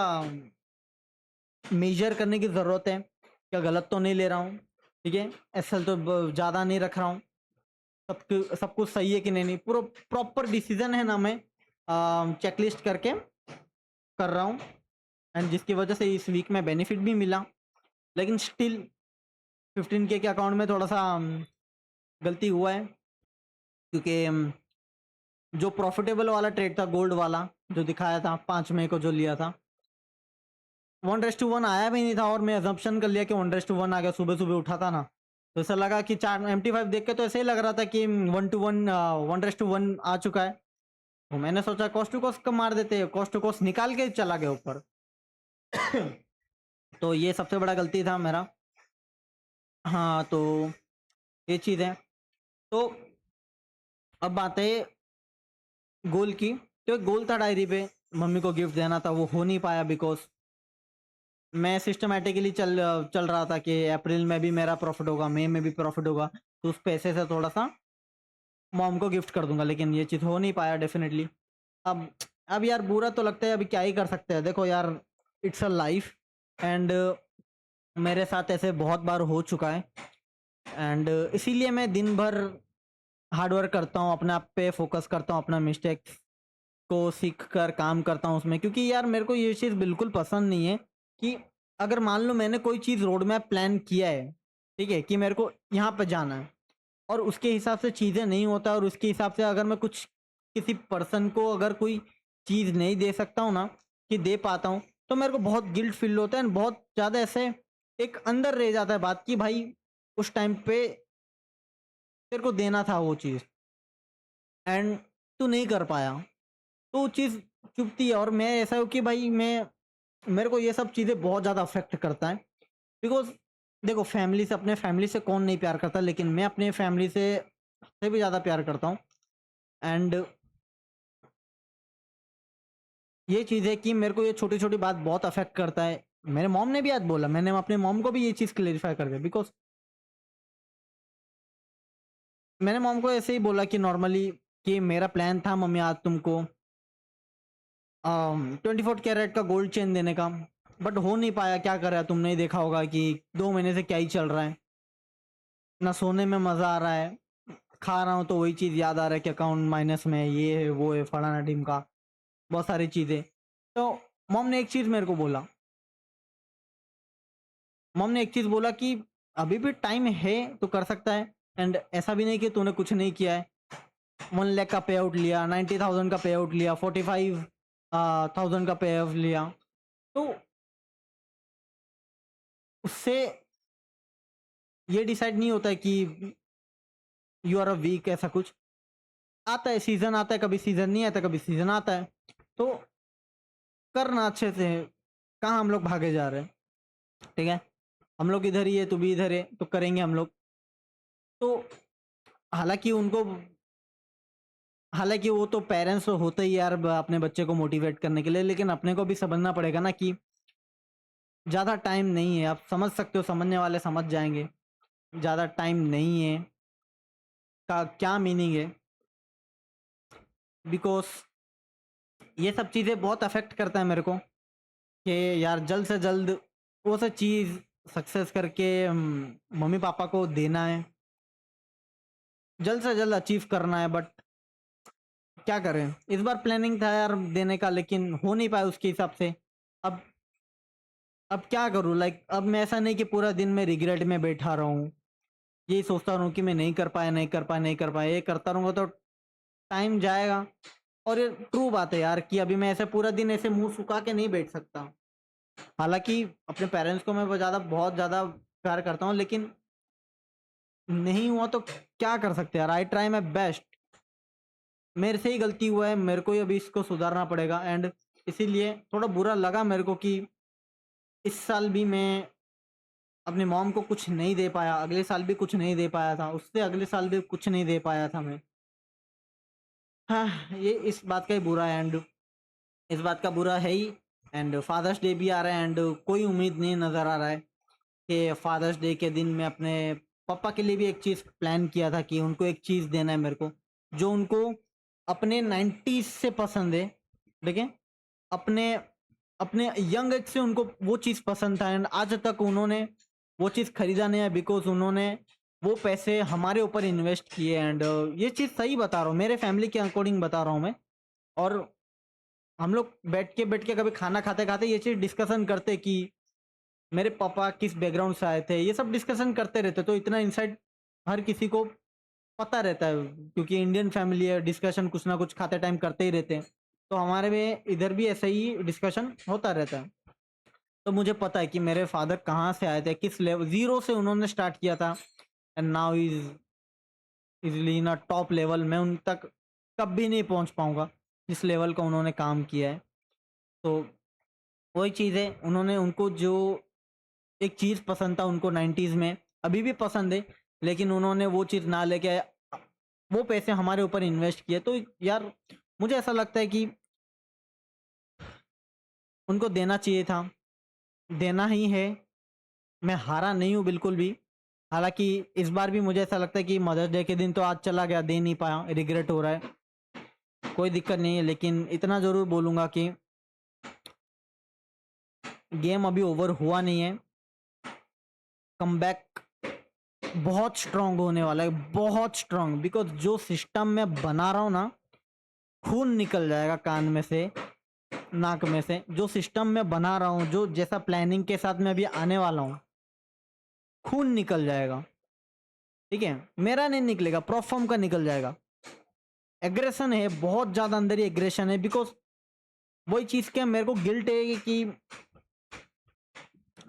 S1: मेजर करने की ज़रूरत है, क्या गलत तो नहीं ले रहा हूँ, ठीक है, एसएल तो ज़्यादा नहीं रख रहा हूँ, सब कुछ सही है कि नहीं, पूरा प्रॉपर डिसीजन है ना, मैं चेकलिस्ट करके कर रहा हूँ, एंड जिसकी वजह से इस वीक में बेनिफिट भी मिला। लेकिन स्टिल 15K के अकाउंट में थोड़ा सा गलती हुआ है, क्योंकि जो प्रॉफिटेबल वाला ट्रेड था, गोल्ड वाला जो दिखाया था 5 मई को जो लिया था, 1:1 आया भी नहीं था, और मैं अजम्पशन कर लिया कि 1:1 आ गया, सुबह सुबह उठा था ना, तो ऐसा लगा कि 4 MT5 देख के तो ऐसे ही लग रहा था कि 1:1 आ चुका है। तो मैंने सोचा कॉस्ट टू कॉस्ट कम मार देते, कॉस्ट टू कॉस्ट निकाल के चला गया ऊपर। तो ये सबसे बड़ा गलती था मेरा। हाँ, तो ये चीज़ है। तो अब बात है गोल की। तो एक गोल था डायरी पे, मम्मी को गिफ्ट देना था, वो हो नहीं पाया, बिकॉज मैं सिस्टमेटिकली चल रहा था कि अप्रैल में भी मेरा प्रॉफिट होगा, मई में भी प्रॉफिट होगा, तो उस पैसे से थोड़ा सा मॉम को गिफ्ट कर दूंगा, लेकिन ये चीज़ हो नहीं पाया डेफिनेटली। अब अब यार बुरा तो लगता है, अभी क्या ही कर सकते हैं, देखो यार, इट्स अ लाइफ, एंड मेरे साथ ऐसे बहुत बार हो चुका है, एंड इसीलिए मैं दिन भर हार्ड वर्क करता हूँ, अपने आप पे फोकस करता हूँ, अपना मिस्टेक्स को सीख कर काम करता हूँ उसमें, क्योंकि यार मेरे को ये चीज़ बिल्कुल पसंद नहीं है कि अगर मान लो मैंने कोई चीज़ रोड मैप प्लान किया है, ठीक है, कि मेरे को यहाँ पर जाना है, और उसके हिसाब से चीज़ें नहीं होता, और उसके हिसाब से अगर मैं कुछ किसी पर्सन को अगर कोई चीज़ नहीं दे सकता हूँ ना, कि दे पाता हूँ, तो मेरे को बहुत गिल्ट फील होता है, बहुत ज़्यादा ऐसे एक अंदर रह जाता है बात कि भाई उस टाइम पे तेरे को देना था वो चीज़, एंड तू नहीं कर पाया, तो वो चीज़ चुभती है। और मैं ऐसा हूँ कि भाई मैं, मेरे को ये सब चीज़ें बहुत ज़्यादा अफेक्ट करता है, बिकॉज देखो, फैमिली से, अपने फैमिली से कौन नहीं प्यार करता, लेकिन मैं अपने फैमिली से भी ज़्यादा प्यार करता हूँ, एंड ये चीज़ है कि मेरे को ये छोटी छोटी बात बहुत अफेक्ट करता है। मेरे मॉम ने भी आज बोला, मैंने अपने मॉम को भी ये चीज़ क्लेरिफाई कर दिया, बिकॉज मैंने मॉम को ऐसे ही बोला कि नॉर्मली, कि मेरा प्लान था मम्मी आज तुमको 24 कैरेट का गोल्ड चेन देने का, बट हो नहीं पाया, क्या कर रहा है, तुमने ही देखा होगा कि 2 महीने से क्या ही चल रहा है, ना सोने में मज़ा आ रहा है, खा रहा हूँ तो वही चीज़ याद आ रहा है कि अकाउंट माइनस में है, ये है वो है फलाना टीम का, बहुत सारी चीज़ें। तो मॉम ने एक चीज़ मेरे को बोला, मॉम ने एक चीज़ बोला कि अभी भी टाइम है तो कर सकता है, एंड ऐसा भी नहीं कि तूने कुछ नहीं किया है। 1 लाख का पे आउट लिया, 90,000 का पे आउट लिया, 45,000 का पे आउट लिया, तो उससे ये डिसाइड नहीं होता है कि यू आर अ वीक, ऐसा कुछ आता है, सीजन आता है, कभी सीजन नहीं आता, कभी सीजन आता है, तो करना अच्छे से। कहाँ हम लोग भागे जा रहे हैं, ठीक है, हम लोग इधर ही है, तू भी इधर है, तो करेंगे हम लोग। तो हालांकि उनको, हालांकि वो तो पेरेंट्स तो होते ही यार अपने बच्चे को मोटिवेट करने के लिए, लेकिन अपने को भी समझना पड़ेगा ना कि ज़्यादा टाइम नहीं है। आप समझ सकते हो, समझने वाले समझ जाएंगे, ज़्यादा टाइम नहीं है का क्या मीनिंग है, बिकॉज ये सब चीज़ें बहुत अफेक्ट करता है मेरे को कि यार जल्द से जल्द वो सब चीज़ सक्सेस करके मम्मी पापा को देना है, जल्द से जल्द अचीव करना है। बट क्या करें, इस बार प्लानिंग था यार देने का, लेकिन हो नहीं पाया उसके हिसाब से। अब अब क्या करूँ, लाइक अब मैं ऐसा नहीं कि पूरा दिन मैं रिग्रेट में बैठा रहा हूँ, यही सोचता रहूँ कि मैं नहीं कर पाया, नहीं कर पाया, नहीं कर पाया, ये करता रहूँगा तो टाइम जाएगा। और ये ट्रू बात है यार कि अभी मैं ऐसे पूरा दिन ऐसे मुंह सुखा के नहीं बैठ सकता। हालांकि अपने पेरेंट्स को मैं बहुत ज़्यादा प्यार करता हूँ, लेकिन नहीं हुआ तो क्या कर सकते यार, आई ट्राई माई बेस्ट। मेरे से ही गलती हुआ है, मेरे को ही अभी इसको सुधारना पड़ेगा, एंड इसीलिए थोड़ा बुरा लगा मेरे को कि इस साल भी मैं अपनी मॉम को कुछ नहीं दे पाया, अगले साल भी कुछ नहीं दे पाया था, उससे अगले साल भी कुछ नहीं दे पाया था मैं। हाँ, ये इस बात का ही बुरा है, एंड इस बात का बुरा है ही। एंड फादर्स डे भी आ रहा है, एंड कोई उम्मीद नहीं नज़र आ रहा है कि फादर्स डे के दिन मैं अपने पापा के लिए भी एक चीज़ प्लान किया था कि उनको एक चीज़ देना है मेरे को, जो उनको अपने 90s से पसंद है। देखें, अपने अपने यंग एज से उनको वो चीज़ पसंद था, एंड आज तक उन्होंने वो चीज़ खरीदा नहीं है, बिकॉज उन्होंने वो पैसे हमारे ऊपर इन्वेस्ट किए। एंड ये चीज़ सही बता रहा हूँ, मेरे फैमिली के अकॉर्डिंग बता रहा हूँ मैं। और हम लोग बैठ के कभी खाना खाते खाते ये चीज़ डिस्कशन करते कि मेरे पापा किस बैकग्राउंड से आए थे, ये सब डिस्कशन करते रहते, तो इतना इंसाइट हर किसी को पता रहता है, क्योंकि इंडियन फैमिली है, डिस्कशन कुछ ना कुछ खाते टाइम करते ही रहते हैं। तो हमारे में इधर भी ऐसा ही डिस्कशन होता रहता है। तो मुझे पता है कि मेरे फादर कहाँ से आए थे, किस लेवल, जीरो से उन्होंने स्टार्ट किया था, and now easily in a top level. मैं उन तक कभी नहीं पहुँच पाऊँगा जिस लेवल का उन्होंने काम किया है। तो वही चीज़ है, उन्होंने, उनको जो एक चीज़ पसंद था उनको 90s में, अभी भी पसंद है, लेकिन उन्होंने वो चीज़ ना लेके वो पैसे हमारे ऊपर इन्वेस्ट किए। तो यार मुझे ऐसा लगता है कि उनको देना चाहिए था, देना ही है। मैं हारा नहीं हूँ बिल्कुल भी। हालांकि इस बार भी मुझे ऐसा लगता है कि मदर्स डे के दिन तो आज चला गया, दे नहीं पाया, रिग्रेट हो रहा है, कोई दिक्कत नहीं है, लेकिन इतना ज़रूर बोलूँगा कि गेम अभी ओवर हुआ नहीं है। कमबैक बहुत स्ट्रांग होने वाला है, बहुत स्ट्रांग, बिकॉज जो सिस्टम मैं बना रहा हूँ ना, खून निकल जाएगा कान में से, नाक में से। जो सिस्टम मैं बना रहा हूँ, जो जैसा प्लानिंग के साथ मैं अभी आने वाला हूँ, खून निकल जाएगा, ठीक है, मेरा नहीं निकलेगा, प्रोफॉर्म का निकल जाएगा। एग्रेशन है बहुत ज़्यादा, अंदर ही एग्रेशन है, बिकॉज वही चीज़ क्या, मेरे को गिल्ट है कि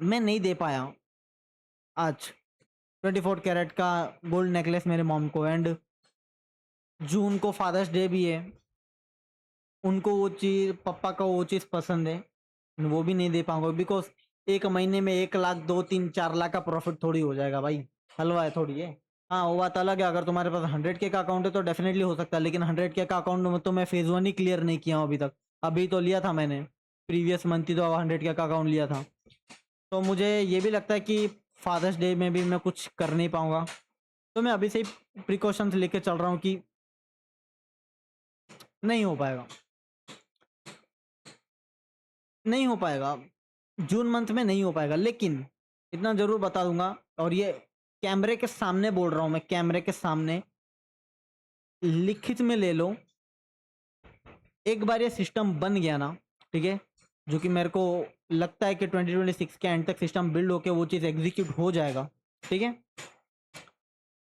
S1: मैं नहीं दे पाया आज 24 कैरेट का गोल्ड नेकलेस मेरे मॉम को। एंड जून को फादर्स डे भी है, उनको वो चीज़, पापा का वो चीज़ पसंद है, वो भी नहीं दे पाऊंगा, बिकॉज एक महीने में 1 लाख, 2, 3, 4 लाख का प्रॉफिट थोड़ी हो जाएगा भाई, हलवा है थोड़ी है। हाँ, वो बात अलग है, अगर तुम्हारे पास 100K का अकाउंट है तो डेफिनेटली हो सकता है, लेकिन 100K का अकाउंट में तो मैं फेज 1 ही क्लियर नहीं किया हूँ अभी तक। अभी तो लिया था मैंने, प्रीवियस मंथ ही तो 100K का अकाउंट लिया था। तो मुझे ये भी लगता है कि फादर्स डे में भी मैं कुछ कर नहीं पाऊंगा, तो मैं अभी से ही प्रिकॉशंस लेके चल रहा हूँ कि नहीं हो पाएगा, नहीं हो पाएगा, जून मंथ में नहीं हो पाएगा। लेकिन इतना ज़रूर बता दूंगा, और ये कैमरे के सामने बोल रहा हूँ मैं, कैमरे के सामने, लिखित में ले लो, एक बार ये सिस्टम बन गया ना, ठीक है, जो कि मेरे को लगता है कि 2026 के एंड तक सिस्टम बिल्ड होके वो चीज़ एग्जीक्यूट हो जाएगा, ठीक है।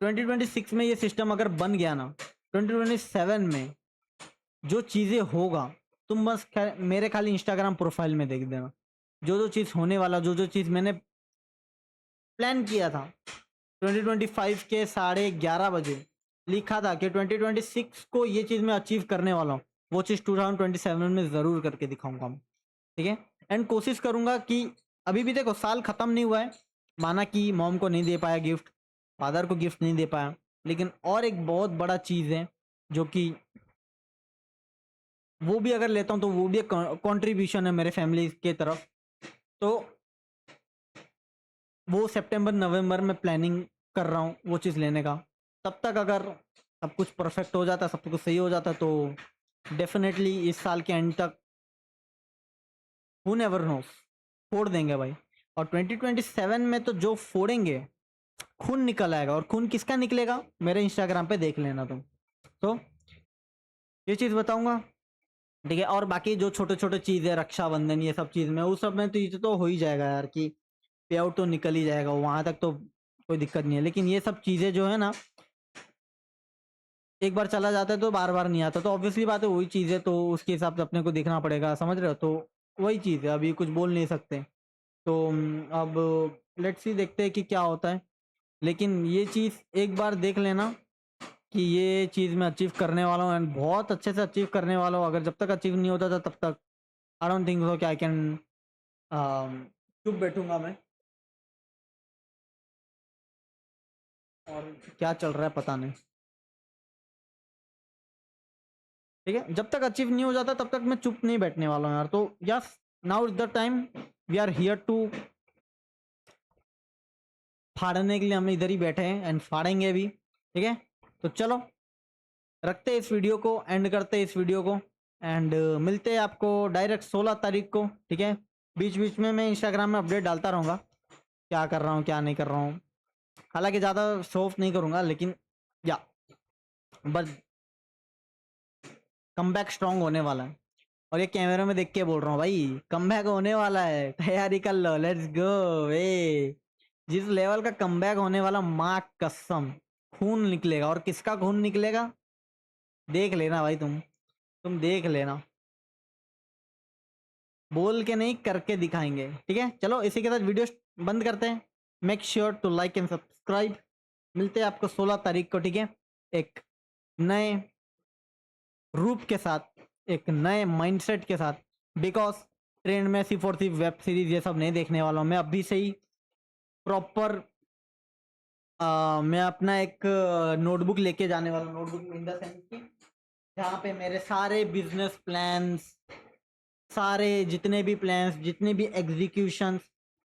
S1: 2026 में ये सिस्टम अगर बन गया ना, 2027 में जो चीज़ें होगा, तुम बस मेरे खाली इंस्टाग्राम प्रोफाइल में देख देना, जो जो चीज़ होने वाला, जो जो चीज़ मैंने प्लान किया था 2025 के 11:30 बजे, लिखा था कि 2026 को ये चीज़ मैं अचीव करने वाला हूँ, वो चीज़ 2027 में ज़रूर करके दिखाऊंगा मैं, ठीक है। एंड कोशिश करूंगा कि अभी भी देखो साल ख़त्म नहीं हुआ है, माना कि मॉम को नहीं दे पाया गिफ्ट, फादर को गिफ्ट नहीं दे पाया, लेकिन और एक बहुत बड़ा चीज़ है जो कि वो भी अगर लेता हूँ तो वो भी एक कंट्रीब्यूशन है मेरे फैमिली के तरफ। तो वो सितंबर नवंबर में प्लानिंग कर रहा हूँ वो चीज़ लेने का। तब तक अगर सब कुछ परफेक्ट हो जाता, सब कुछ सही हो जाता, तो डेफिनेटली इस साल के एंड तक हु नेवर नोस फोड़ देंगे भाई। और 2027 में तो जो फोड़ेंगे, खून निकल आएगा। और खून किसका निकलेगा, मेरे इंस्टाग्राम पे देख लेना तुम। तो ये चीज़ बताऊंगा, ठीक है। और बाकी जो छोटे छोटे चीज़ है, रक्षाबंधन, ये सब चीज़ में, उस सब में तो ये तो हो ही जाएगा यार, कि पे आउट तो निकल ही जाएगा, वहां तक तो कोई दिक्कत नहीं है। लेकिन ये सब चीज़ें जो है ना, एक बार चला जाता है तो बार बार नहीं आता, तो ऑब्वियसली बात है, वही चीज़ है, तो उसके हिसाब से अपने को देखना पड़ेगा, समझ रहे हो। तो वही चीज़ है, अभी कुछ बोल नहीं सकते। तो अब लेट्स सी, देखते हैं कि क्या होता है। लेकिन ये चीज़ एक बार देख लेना कि ये चीज़ मैं अचीव करने वाला हूँ, एंड बहुत अच्छे से अचीव करने वाला हूँ। अगर जब तक अचीव नहीं होता था तब तक आई डोंट थिंक सो कि आई कैन चुप बैठूंगा मैं। और क्या चल रहा है पता नहीं, ठीक है। जब तक अचीव नहीं हो जाता तब तक मैं चुप नहीं बैठने वाला हूँ यार। तो yes, now is the time, we are here to फाड़ने के लिए, हम इधर ही बैठे हैं एंड फाड़ेंगे भी, ठीक है। तो चलो रखते हैं इस वीडियो को, एंड करते हैं इस वीडियो को, एंड मिलते हैं आपको डायरेक्ट 16 तारीख को, ठीक है। बीच बीच में मैं इंस्टाग्राम में अपडेट डालता रहूँगा, क्या कर रहा हूँ क्या नहीं कर रहा हूँ। हालांकि ज़्यादा शो ऑफ नहीं करूँगा, लेकिन या बस कमबैक स्ट्रांग होने वाला है। और ये कैमरे में देख के बोल रहा हूँ भाई, कमबैक होने वाला है, तैयारी कर लो, लेट्स गो वे। जिस लेवल का कमबैक होने वाला, माँ कसम, खून निकलेगा। और किसका खून निकलेगा देख लेना भाई, तुम देख लेना, बोल के नहीं करके दिखाएंगे, ठीक है। चलो इसी के साथ वीडियो बंद करते हैं। Make sure to like and subscribe. मिलते हैं आपको 16 तारीख को, ठीक है, एक नए रूप के साथ, एक नए माइंडसेट के साथ। बिकॉज ट्रेंड में सिर्फ और सिर्फ वेब सीरीज ये सब नहीं देखने वाला हूँ मैं, अभी से ही प्रॉपर मैं अपना एक नोटबुक लेके जाने वाला हूँ। नोटबुक इन द सेंस की जहाँ पे मेरे सारे बिजनेस प्लान्स, सारे जितने भी प्लान्स, जितने भी एग्जीक्यूशंस,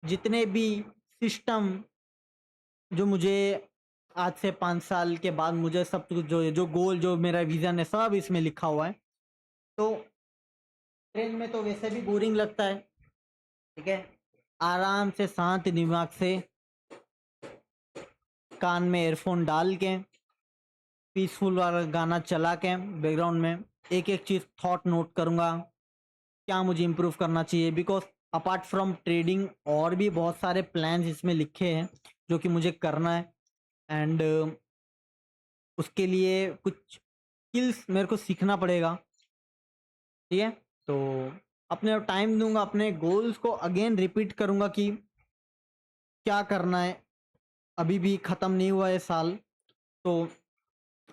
S1: जितने भी सिस्टम, जो मुझे आज से 5 साल के बाद मुझे सब कुछ, जो जो गोल, जो मेरा विजन है, सब इसमें लिखा हुआ है। तो ट्रेन में तो वैसे भी बोरिंग लगता है, ठीक है। आराम से शांत दिमाग से कान में एयरफोन डाल के, पीसफुल वाला गाना चला के बैकग्राउंड में, एक एक चीज़ थॉट नोट करूँगा, क्या मुझे इम्प्रूव करना चाहिए। बिकॉज अपार्ट फ्रॉम ट्रेडिंग और भी बहुत सारे प्लान्स इसमें लिखे हैं जो कि मुझे करना है। एंड उसके लिए कुछ स्किल्स मेरे को सीखना पड़ेगा, ठीक है। तो अपने टाइम दूंगा, अपने गोल्स को अगेन रिपीट करूंगा कि क्या करना है। अभी भी ख़त्म नहीं हुआ है साल, तो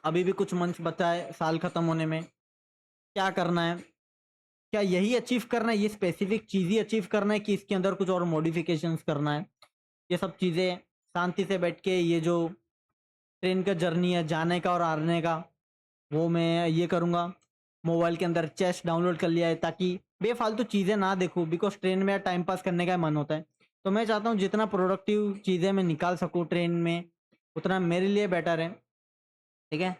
S1: अभी भी कुछ मंथ्स बचा है साल ख़त्म होने में। क्या करना है, क्या यही अचीव करना है, ये स्पेसिफिक चीज़ ही अचीव करना है, कि इसके अंदर कुछ और मॉडिफिकेशंस करना है। ये सब चीज़ें शांति से बैठ के, ये जो ट्रेन का जर्नी है जाने का और आने का, वो मैं ये करूँगा। मोबाइल के अंदर चेस डाउनलोड कर लिया है ताकि बेफालतू चीज़ें ना देखूँ। बिकॉज ट्रेन में टाइम पास करने का मन होता है, तो मैं चाहता हूँ जितना प्रोडक्टिव चीज़ें मैं निकाल सकूँ ट्रेन में, उतना मेरे लिए बेटर है, ठीक है।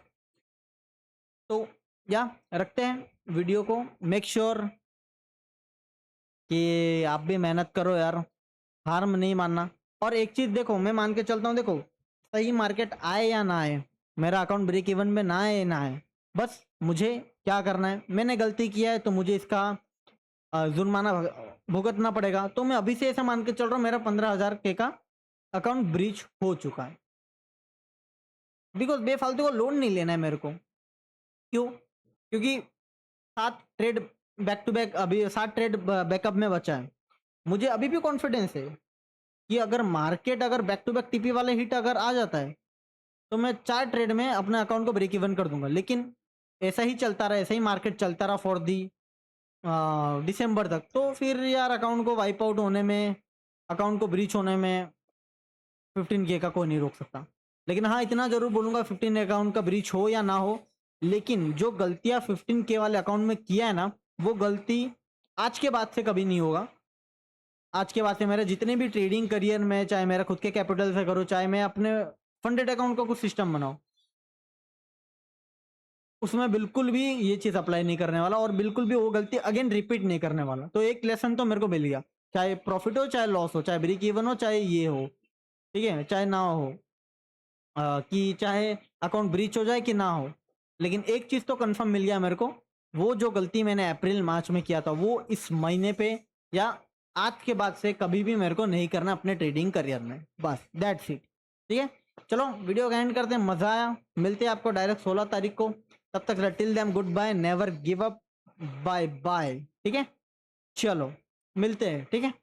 S1: तो या रखते हैं वीडियो को। मेक श्योर कि आप भी मेहनत करो यार, हार में नहीं मानना। और एक चीज़ देखो, मैं मान के चलता हूँ, देखो सही मार्केट आए या ना आए, मेरा अकाउंट ब्रेक इवन में ना है ना है, बस मुझे क्या करना है, मैंने गलती किया है तो मुझे इसका जुर्माना भुगतना पड़ेगा। तो मैं अभी से ऐसा मान के चल रहा हूँ मेरा 15,000 के का अकाउंट ब्रीच हो चुका है, बिकॉज बेफालतू को लोन नहीं लेना है मेरे को। क्यों? क्योंकि 7 ट्रेड बैक टू बैक, अभी 7 ट्रेड बैकअप में बचा है। मुझे अभी भी कॉन्फिडेंस है कि अगर मार्केट अगर बैक टू बैक टीपी वाले हिट अगर आ जाता है तो मैं 4 ट्रेड में अपने अकाउंट को ब्रेक इवन कर दूंगा। लेकिन ऐसा ही चलता रहा, ऐसा ही मार्केट चलता रहा फॉर दी दिसंबर तक, तो फिर यार अकाउंट को वाइप आउट होने में, अकाउंट को ब्रीच होने में 15K का कोई नहीं रोक सकता। लेकिन हाँ, इतना जरूर बोलूंगा, 15 अकाउंट का ब्रीच हो या ना हो, लेकिन जो गलतियां 15K वाले अकाउंट में किया है ना, वो गलती आज के बाद से कभी नहीं होगा। आज के बाद से मेरे जितने भी ट्रेडिंग करियर में, चाहे मेरा खुद के कैपिटल से करो, चाहे मैं अपने फंडेड अकाउंट का कुछ सिस्टम बनाऊं, उसमें बिल्कुल भी ये चीज अप्लाई नहीं करने वाला और बिल्कुल भी वो गलती अगेन रिपीट नहीं करने वाला। तो एक लेसन तो मेरे को मिल गया, चाहे प्रॉफिट हो चाहे लॉस हो, चाहे ब्रेक इवन हो चाहे ये हो, ठीक है, चाहे ना हो, कि चाहे अकाउंट ब्रीच हो जाए कि ना हो, लेकिन एक चीज तो कंफर्म मिल गया मेरे को, वो जो गलती मैंने अप्रैल मार्च में किया था वो इस महीने पे या आज के बाद से कभी भी मेरे को नहीं करना अपने ट्रेडिंग करियर में। बस दैट्स इट। ठीक है, चलो वीडियो का एंड करते हैं, मजा आया, मिलते हैं आपको डायरेक्ट 16 तारीख को। तब तक till them goodbye, never give up, bye bye. ठीक है, चलो मिलते हैं, ठीक है।